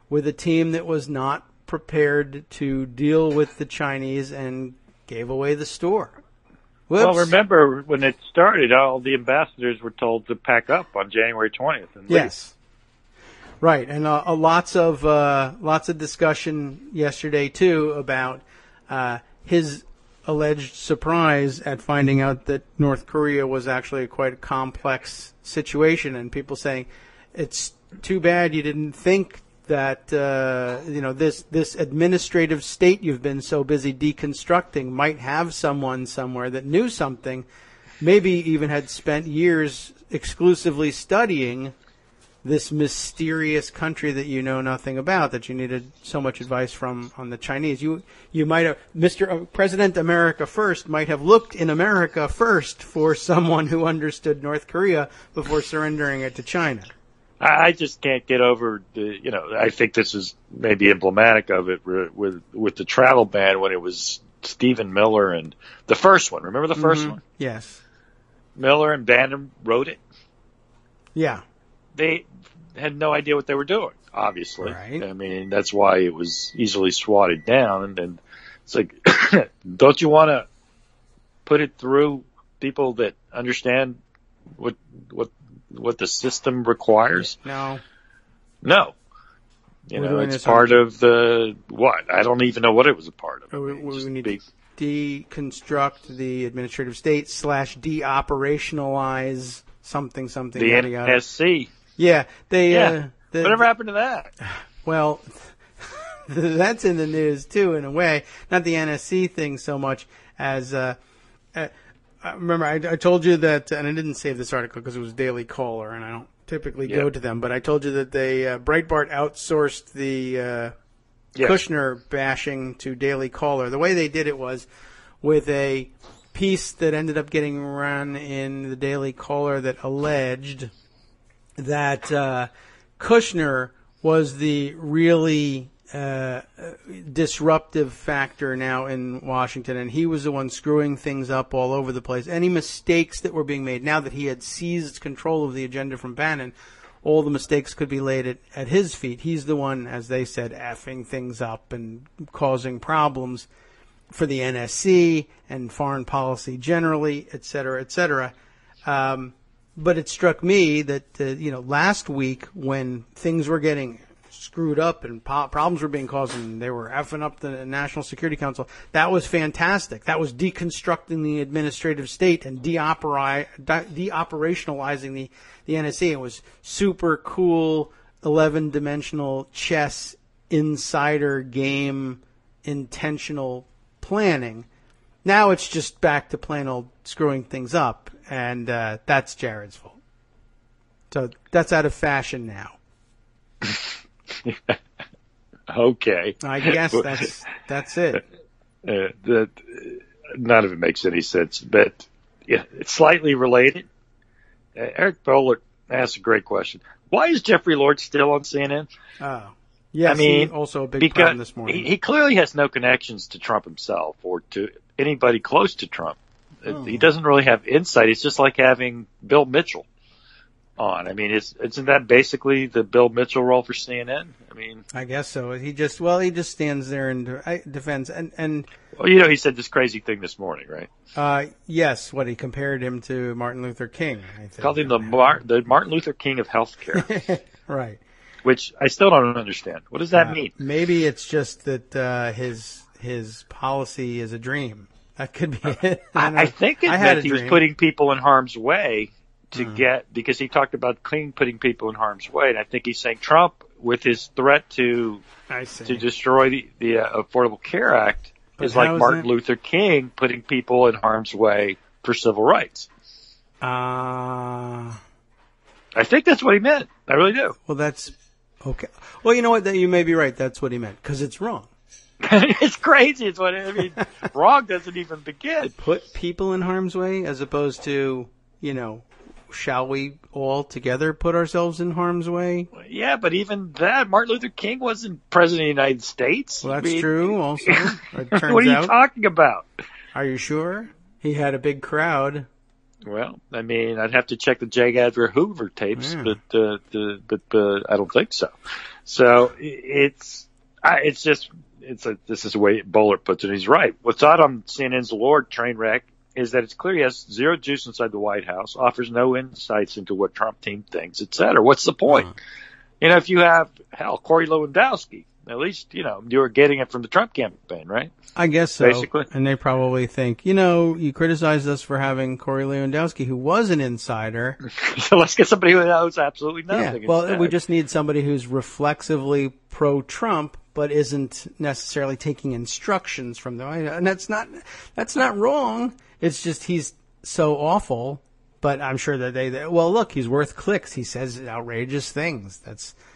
with a team that was not prepared to deal with the Chinese and gave away the store. Whoops. Well, remember when it started, all the ambassadors were told to pack up on January 20th. And yes. Right, and lots of discussion yesterday too about his alleged surprise at finding out that North Korea was actually quite a complex situation, and people saying it's too bad you didn't think that this administrative state you've been so busy deconstructing might have someone somewhere that knew something, maybe even had spent years exclusively studying this mysterious country that you know nothing about, that you needed so much advice from on the Chinese. You might have, Mr. President America First might have looked in America first for someone who understood North Korea before surrendering it to China. I just can't get over I think this is maybe emblematic of it with the travel ban when it was Stephen Miller and the first one. Remember the first one? Yes. Miller and Bannon wrote it. Yeah. They had no idea what they were doing, obviously. Right. I mean, that's why it was easily swatted down. And it's like, don't you want to put it through people that understand what the system requires? No. It's part of the what? I don't even know what it was a part of. We need to deconstruct the administrative state / deoperationalize something. The NSC. Yeah, whatever happened to that? Well, that's in the news too, in a way. Not the NSC thing so much as. Remember, I told you that, and I didn't save this article because it was Daily Caller, and I don't typically go to them. But I told you that they Breitbart outsourced the Kushner bashing to Daily Caller. The way they did it was with a piece that ended up getting run in the Daily Caller that alleged that Kushner was the really disruptive factor now in Washington, and he was the one screwing things up all over the place. Any mistakes that were being made, now that he had seized control of the agenda from Bannon, all the mistakes could be laid at his feet. He's the one, as they said, effing things up and causing problems for the NSC and foreign policy generally, et cetera, et cetera. But it struck me that, last week when things were getting screwed up and problems were being caused and they were effing up the National Security Council, that was fantastic. That was deconstructing the administrative state and deoperationalizing the NSC. It was super cool, 11-dimensional chess, insider game, intentional planning. Now it's just back to plain old screwing things up, and that's Jared's fault. So that's out of fashion now. Okay. I guess that's it. None of it makes any sense, but it's slightly related. Eric Bowler asked a great question. Why is Jeffrey Lord still on CNN? Oh. Yes, also a big problem this morning. He clearly has no connections to Trump himself or to anybody close to Trump. He doesn't really have insight. It's just like having Bill Mitchell on. I mean, isn't that basically the Bill Mitchell role for CNN? I mean, I guess so. He just stands there and defends and. Well, he said this crazy thing this morning, right? Yes. What, he compared him to Martin Luther King? I think. Called him the Martin Luther King of healthcare. Right. Which I still don't understand. What does that mean? Maybe it's just that his policy is a dream. That could be it. I think it's that he was putting people in harm's way because he talked about putting people in harm's way, and I think he's saying Trump, with his threat to destroy the Affordable Care Act, is like Martin Luther King putting people in harm's way for civil rights. I think that's what he meant. I really do. Well, that's okay. Well, you know what? You may be right. That's what he meant, because it's wrong. It's crazy. It's wrong doesn't even begin. Put people in harm's way as opposed to, shall we all together put ourselves in harm's way? Yeah, but even that, Martin Luther King wasn't president of the United States. Well, that's true also. It turns what are you out. talking about? Are you sure? He had a big crowd. Well, I mean, I'd have to check the J. Edgar Hoover tapes, but I don't think so. So this is the way Bowler puts it. He's right. What's odd on CNN's Lord train wreck is that it's clear he has zero juice inside the White House, offers no insights into what Trump team thinks, et cetera. What's the point? If you have, Corey Lewandowski, at least, you were getting it from the Trump campaign, right? I guess so. Basically. And they probably think, you criticized us for having Corey Lewandowski, who was an insider. So let's get somebody who knows absolutely nothing. Yeah, well, we just need somebody who's reflexively pro-Trump, but isn't necessarily taking instructions from them. And that's not wrong. It's just he's so awful. But I'm sure that look, he's worth clicks. He says outrageous things.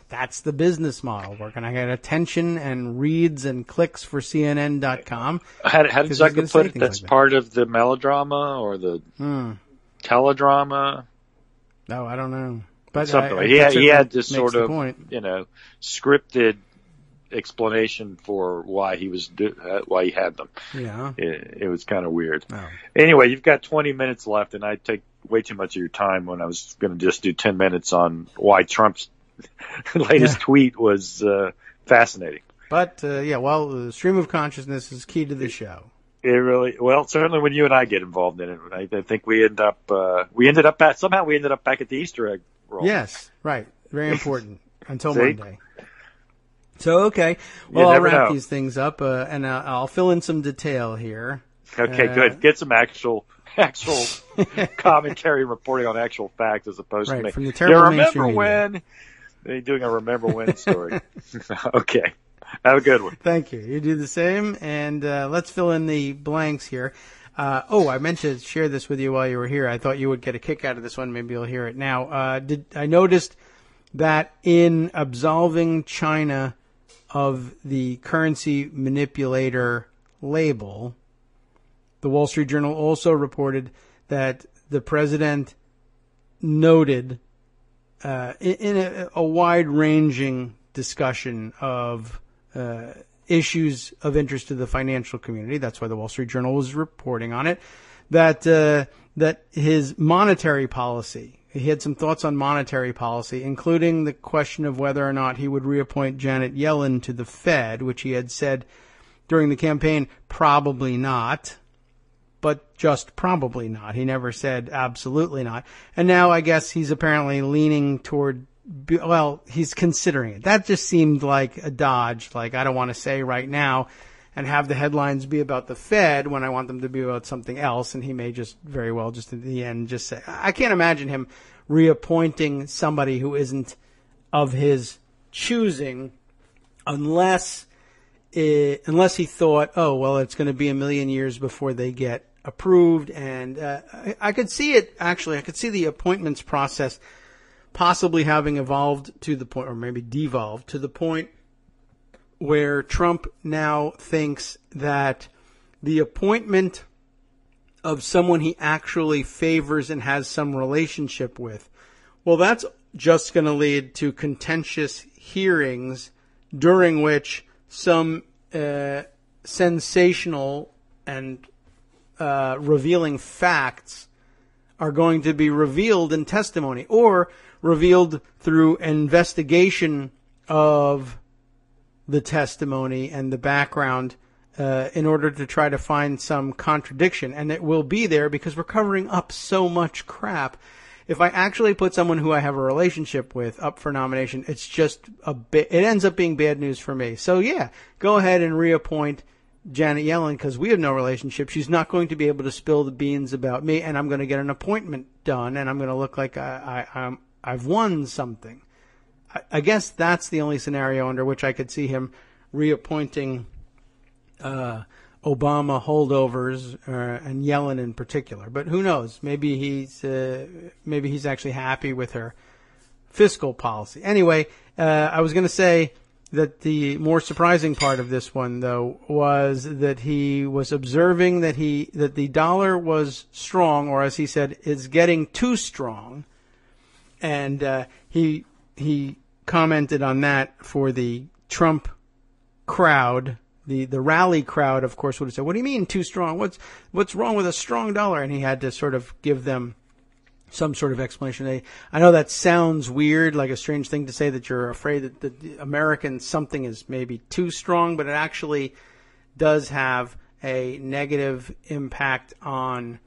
That's the business model. We're going to get attention and reads and clicks for CNN.com. How did Zucker put it? That's like part of the melodrama or the teledrama? No, I don't know. But something like he had this sort of scripted explanation for why he why he had them. Yeah, it was kind of weird. Oh. Anyway, you've got 20 minutes left, and I take way too much of your time when I was going to just do 10 minutes on why Trump's latest tweet was fascinating. But the stream of consciousness is key to the show. It really, certainly when you and I get involved in it, I think we ended up back at the Easter egg roll. Yes, right, very important until Monday. So, okay. Well, I'll wrap these things up, and I'll fill in some detail here. Okay, good. Get some actual commentary reporting on actual facts as opposed to me. From the terrible mainstream remember when? They're doing a remember when story. Okay. Have a good one. Thank you. You do the same, and let's fill in the blanks here. I meant to share this with you while you were here. I thought you would get a kick out of this one. Maybe you'll hear it now. I noticed that in absolving China of the currency manipulator label, the Wall Street Journal also reported that the president noted in a wide-ranging discussion of issues of interest to the financial community, that's why the Wall Street Journal was reporting on it, that his monetary policy, he had some thoughts on monetary policy, including the question of whether or not he would reappoint Janet Yellen to the Fed, which he had said during the campaign, probably not, but just probably not. He never said absolutely not. And now I guess he's apparently leaning toward, he's considering it. That just seemed like a dodge, like I don't want to say right now and have the headlines be about the Fed when I want them to be about something else, and he may just very well just at the end just say, I can't imagine him reappointing somebody who isn't of his choosing unless he thought, it's going to be a million years before they get approved. And I could see it, actually. I could see the appointments process possibly having evolved to the point, or maybe devolved to the point where Trump now thinks that the appointment of someone he actually favors and has some relationship with, that's just going to lead to contentious hearings during which some sensational and revealing facts are going to be revealed in testimony or revealed through investigation of the testimony and the background in order to try to find some contradiction. And it will be there because we're covering up so much crap. If I actually put someone who I have a relationship with up for nomination, it's just it ends up being bad news for me. So yeah, go ahead and reappoint Janet Yellen because we have no relationship. She's not going to be able to spill the beans about me, and I'm going to get an appointment done, and I'm going to look like I've won something. I guess that's the only scenario under which I could see him reappointing Obama holdovers and Yellen in particular. But who knows? Maybe he's actually happy with her fiscal policy. Anyway, I was going to say that the more surprising part of this one, though, was that he was observing that the dollar was strong, or as he said, is getting too strong. And he commented on that for the Trump crowd. The rally crowd, of course, would have said, "What do you mean too strong? What's wrong with a strong dollar?" And he had to sort of give them some sort of explanation. I know that sounds weird, like a strange thing to say, that you're afraid that the American something is maybe too strong, but it actually does have a negative impact on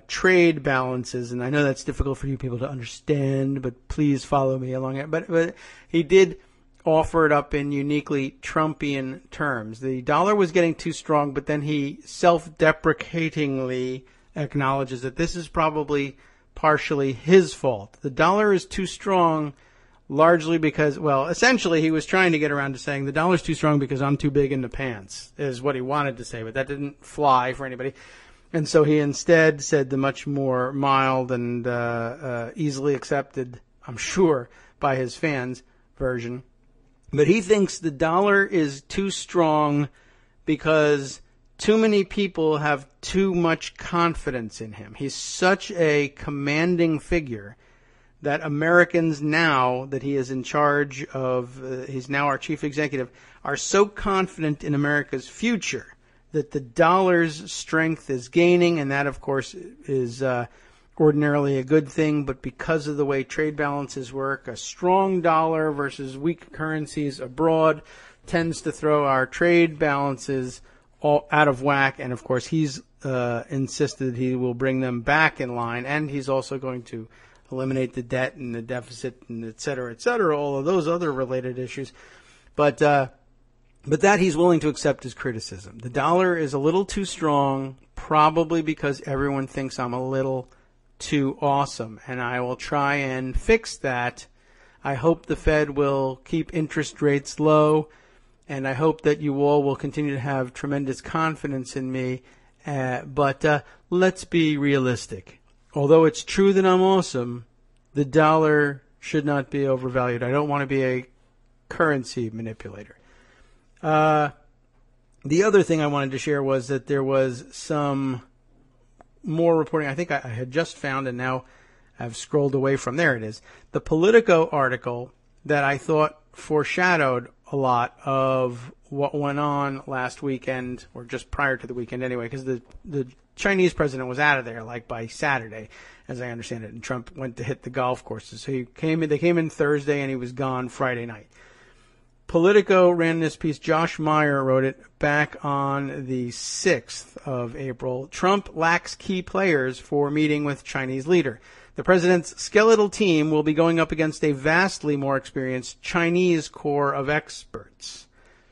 trade balances. And I know that's difficult for you people to understand, but please follow me along it. But he did offer it up in uniquely Trumpian terms. The dollar was getting too strong, but then he self-deprecatingly acknowledges that this is probably partially his fault. The dollar is too strong largely because, well, essentially he was trying to get around to saying the dollar's too strong because I'm too big in the pants, is what he wanted to say, but that didn't fly for anybody. And so he instead said the much more mild and easily accepted, I'm sure, by his fans version. But he thinks the dollar is too strong because too many people have too much confidence in him. He's such a commanding figure that Americans, now that he is in charge of, he's now our chief executive, are so confident in America's future that the dollar's strength is gaining, and that, of course, is ordinarily a good thing, but because of the way trade balances work, a strong dollar versus weak currencies abroad tends to throw our trade balances all out of whack, and of course he's insisted he will bring them back in line, and he's also going to eliminate the debt and the deficit and et cetera, all of those other related issues. But that he's willing to accept as criticism. The dollar is a little too strong, probably because everyone thinks I'm a little too awesome, and I will try and fix that. I hope the Fed will keep interest rates low, and I hope that you all will continue to have tremendous confidence in me. But let's be realistic. Although it's true that I'm awesome, the dollar should not be overvalued. I don't want to be a currency manipulator. The other thing I wanted to share was that there was some more reporting. I think I had just found, and now I've scrolled away from there. It is the Politico article that I thought foreshadowed a lot of what went on last weekend, or just prior to the weekend anyway, because the Chinese president was out of there like by Saturday, as I understand it, and Trump went to hit the golf courses. So they came in Thursday, and he was gone Friday night. Politico ran this piece. Josh Meyer wrote it back on the 6th of April. Trump lacks key players for meeting with Chinese leader. The president's skeletal team will be going up against a vastly more experienced Chinese core of experts.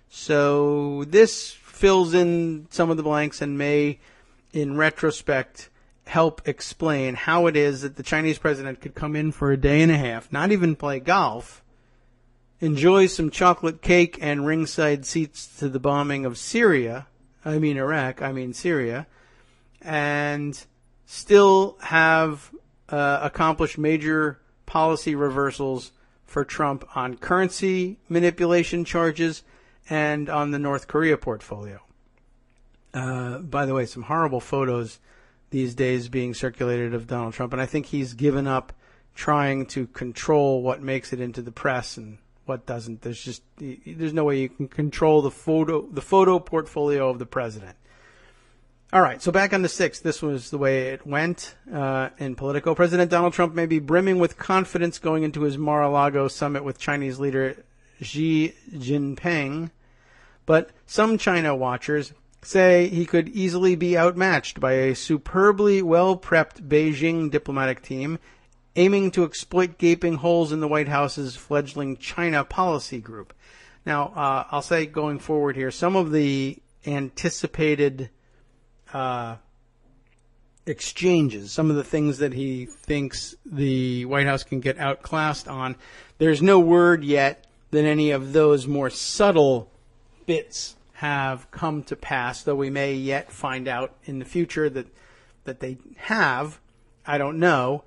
So this fills in some of the blanks and may, in retrospect, help explain how it is that the Chinese president could come in for a day and a half, not even play golf, enjoy some chocolate cake and ringside seats to the bombing of Syria, Syria, and still have accomplished major policy reversals for Trump on currency manipulation charges and on the North Korea portfolio. By the way, some horrible photos these days being circulated of Donald Trump, and I think he's given up trying to control what makes it into the press and what doesn't. There's no way you can control the photo portfolio of the president. All right, so back on the 6th, this was the way it went in Politico. President Donald Trump may be brimming with confidence going into his Mar-a-Lago summit with Chinese leader Xi Jinping, but some China watchers say he could easily be outmatched by a superbly well-prepped Beijing diplomatic team aiming to exploit gaping holes in the White House's fledgling China policy group. Now, I'll say going forward here, some of the anticipated exchanges, some of the things that he thinks the White House can get outclassed on, there's no word yet that any of those more subtle bits have come to pass, though we may yet find out in the future that they have. I don't know.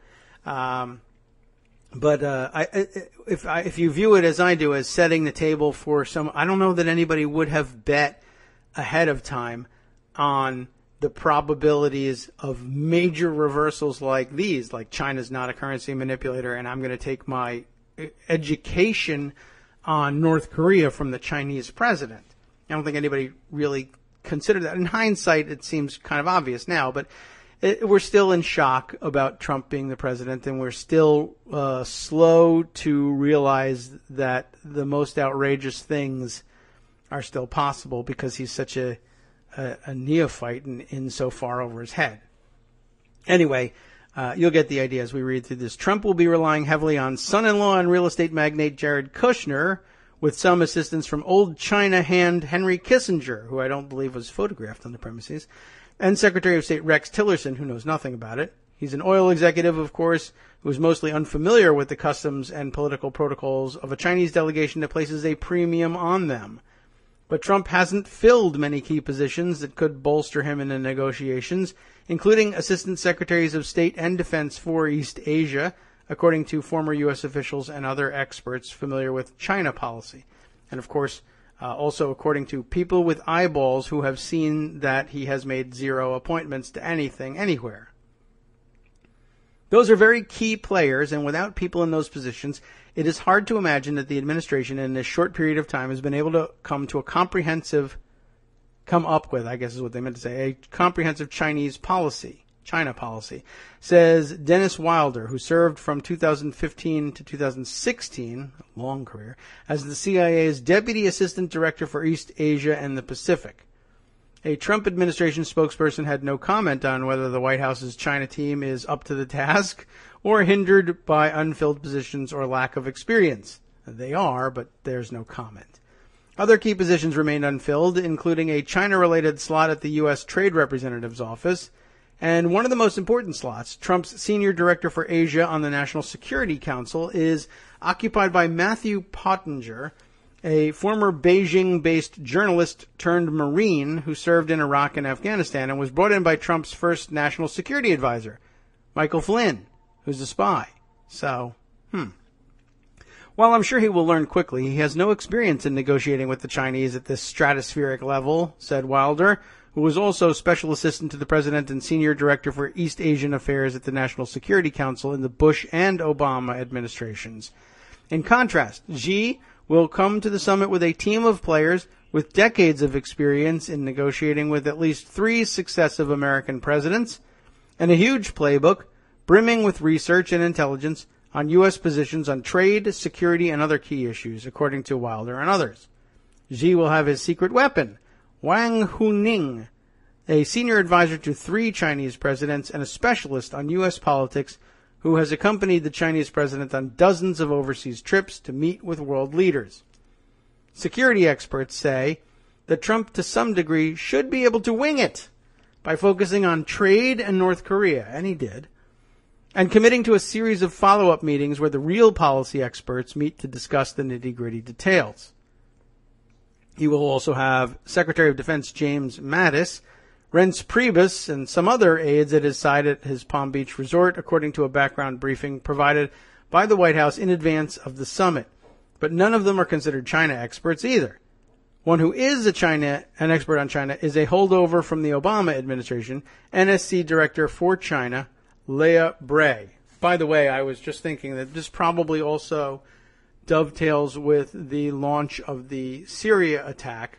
If you view it as I do, as setting the table for some, I don't know that anybody would have bet ahead of time on the probabilities of major reversals like these, like China's not a currency manipulator and I'm going to take my education on North Korea from the Chinese president. I don't think anybody really considered that. In hindsight, it seems kind of obvious now, but we're still in shock about Trump being the president, and we're still slow to realize that the most outrageous things are still possible because he's such a neophyte and in so far over his head. Anyway, you'll get the idea as we read through this. Trump will be relying heavily on son-in-law and real estate magnate Jared Kushner, with some assistance from old China hand Henry Kissinger, who I don't believe was photographed on the premises, and Secretary of State Rex Tillerson, who knows nothing about it. He's an oil executive, of course, who is mostly unfamiliar with the customs and political protocols of a Chinese delegation that places a premium on them. But Trump hasn't filled many key positions that could bolster him in the negotiations, including Assistant Secretaries of State and Defense for East Asia, according to former U.S. officials and other experts familiar with China policy. And, of course, also according to people with eyeballs who have seen that he has made 0 appointments to anything, anywhere. Those are very key players, and without people in those positions, it is hard to imagine that the administration in this short period of time has been able to come up with, I guess is what they meant to say, a comprehensive China policy, says Dennis Wilder, who served from 2015 to 2016, a long career, as the CIA's Deputy Assistant Director for East Asia and the Pacific. A Trump administration spokesperson had no comment on whether the White House's China team is up to the task or hindered by unfilled positions or lack of experience. They are, but there's no comment. Other key positions remained unfilled, including a China-related slot at the U.S. Trade Representative's office, and one of the most important slots, Trump's Senior Director for Asia on the National Security Council, is occupied by Matthew Pottinger, a former Beijing-based journalist turned Marine who served in Iraq and Afghanistan and was brought in by Trump's first national security advisor, Michael Flynn, who's a spy. So, While I'm sure he will learn quickly, he has no experience in negotiating with the Chinese at this stratospheric level, said Wilder, who was also Special Assistant to the President and Senior Director for East Asian Affairs at the National Security Council in the Bush and Obama administrations. In contrast, Xi will come to the summit with a team of players with decades of experience in negotiating with at least 3 successive American presidents, and a huge playbook brimming with research and intelligence on U.S. positions on trade, security, and other key issues, according to Wilder and others. Xi will have his secret weapon, Wang Huning, a senior advisor to 3 Chinese presidents and a specialist on U.S. politics who has accompanied the Chinese president on dozens of overseas trips to meet with world leaders. Security experts say that Trump, to some degree, should be able to wing it by focusing on trade and North Korea, and he did, and committing to a series of follow-up meetings where the real policy experts meet to discuss the nitty-gritty details. He will also have Secretary of Defense James Mattis, Reince Priebus, and some other aides at his side at his Palm Beach resort, according to a background briefing provided by the White House in advance of the summit. But none of them are considered China experts either. One who is an expert on China is a holdover from the Obama administration, NSC Director for China, Leah Bray. By the way, I was just thinking that this probably also dovetails with the launch of the Syria attack.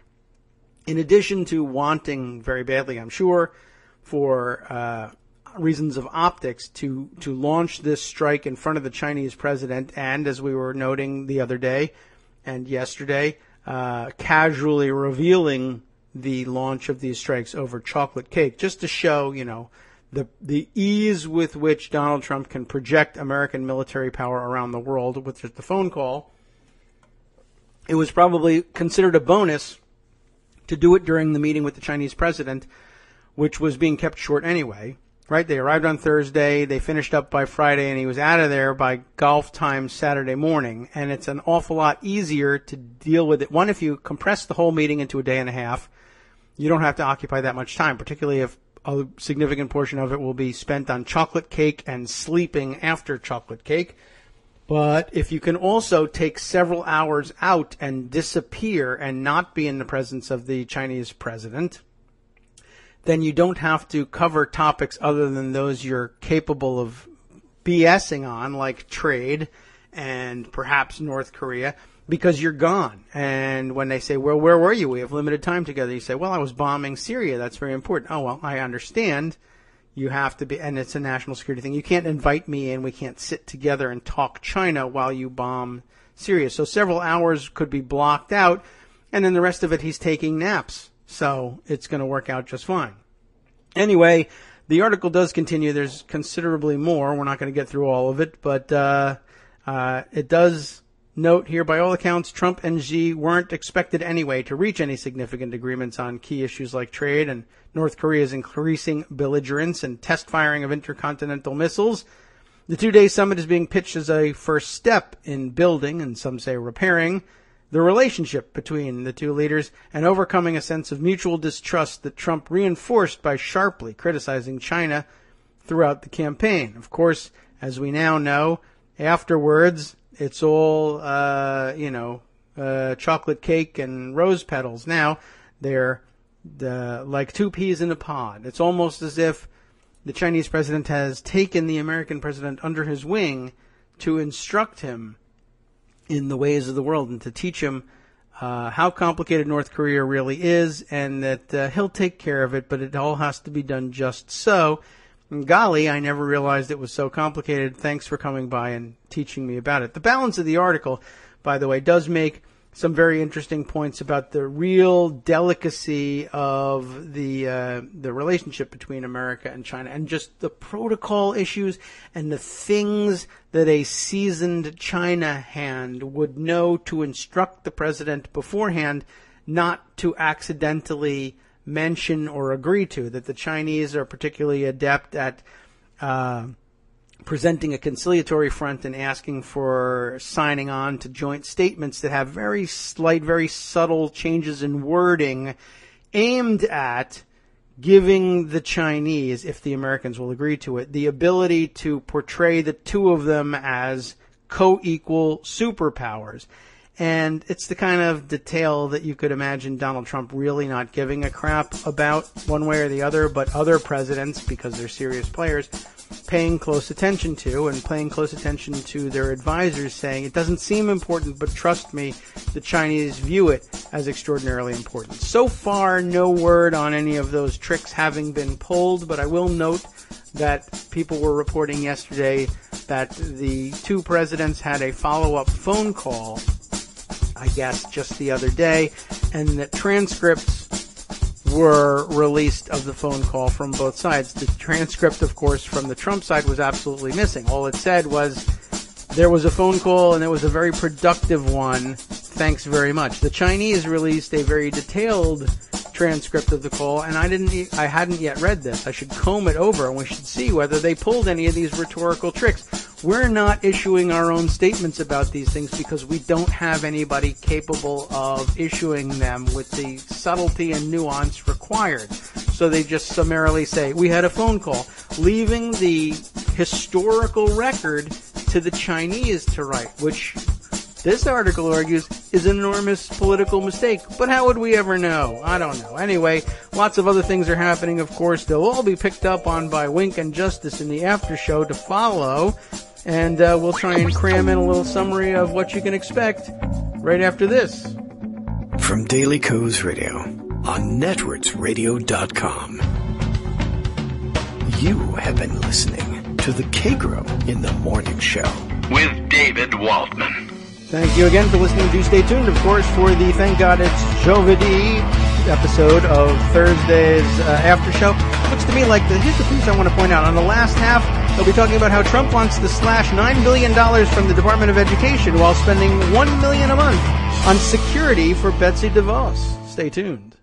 In addition to wanting very badly, I'm sure, for reasons of optics, to launch this strike in front of the Chinese president, and as we were noting the other day and yesterday, casually revealing the launch of these strikes over chocolate cake, just to show, the ease with which Donald Trump can project American military power around the world with just a phone call. It was probably considered a bonus to do it during the meeting with the Chinese president, which was being kept short anyway, right? They arrived on Thursday, they finished up by Friday, and he was out of there by golf time Saturday morning, and it's an awful lot easier to deal with it. One, if you compress the whole meeting into a day and a half, you don't have to occupy that much time, particularly if a significant portion of it will be spent on chocolate cake and sleeping after chocolate cake. But if you can also take several hours out and disappear and not be in the presence of the Chinese president, then you don't have to cover topics other than those you're capable of BSing on, like trade and perhaps North Korea, because you're gone. And when they say, well, where were you? We have limited time together. You say, well, I was bombing Syria. That's very important. Oh, well, I understand. You have to be, and it's a national security thing. You can't invite me in. We can't sit together and talk China while you bomb Syria. So several hours could be blocked out, and then the rest of it he's taking naps. So it's going to work out just fine. Anyway, the article does continue. There's considerably more. We're not going to get through all of it, but it does note here, by all accounts, Trump and Xi weren't expected anyway to reach any significant agreements on key issues like trade and North Korea's increasing belligerence and test firing of intercontinental missiles. The two-day summit is being pitched as a first step in building, and some say repairing, the relationship between the two leaders and overcoming a sense of mutual distrust that Trump reinforced by sharply criticizing China throughout the campaign. Of course, as we now know, afterwards, it's all, chocolate cake and rose petals. Now, they're like two peas in a pod. It's almost as if the Chinese president has taken the American president under his wing to instruct him in the ways of the world and to teach him how complicated North Korea really is, and that he'll take care of it, but it all has to be done just so. And golly, I never realized it was so complicated. Thanks for coming by and teaching me about it. The balance of the article, by the way, does make some very interesting points about the real delicacy of the relationship between America and China, and just the protocol issues and the things that a seasoned China hand would know to instruct the president beforehand not to accidentally mention or agree to, that the Chinese are particularly adept at presenting a conciliatory front and asking for signing on to joint statements that have very slight, very subtle changes in wording aimed at giving the Chinese, if the Americans will agree to it, the ability to portray the two of them as co-equal superpowers. And it's the kind of detail that you could imagine Donald Trump really not giving a crap about one way or the other, but other presidents, because they're serious players, paying close attention to, and paying close attention to their advisors saying, it doesn't seem important, but trust me, the Chinese view it as extraordinarily important. So far, no word on any of those tricks having been pulled, but I will note that people were reporting yesterday that the two presidents had a follow-up phone call, I guess, just the other day, and that transcripts were released of the phone call from both sides. The transcript, of course, from the Trump side was absolutely missing. All it said was, there was a phone call and it was a very productive one. Thanks very much. The Chinese released a very detailed transcript of the call, and I hadn't yet read this. I should comb it over, and we should see whether they pulled any of these rhetorical tricks. We're not issuing our own statements about these things because we don't have anybody capable of issuing them with the subtlety and nuance required. So they just summarily say, we had a phone call, leaving the historical record to the Chinese to write, which this article argues is an enormous political mistake. But how would we ever know? I don't know. Anyway, lots of other things are happening, of course. They'll all be picked up on by Wink and Justice in the after show to follow. And we'll try and cram in a little summary of what you can expect right after this. From Daily Kos Radio on netrootsradio.com. You have been listening to the Kagro in the Morning Show with David Waldman. Thank you again for listening. Do stay tuned, of course, for the Thank God It's Jovidi episode of Thursday's after show. Looks to me like here's the things I want to point out. On the last half, they'll be talking about how Trump wants to slash $9 billion from the Department of Education while spending $1 million a month on security for Betsy DeVos. Stay tuned.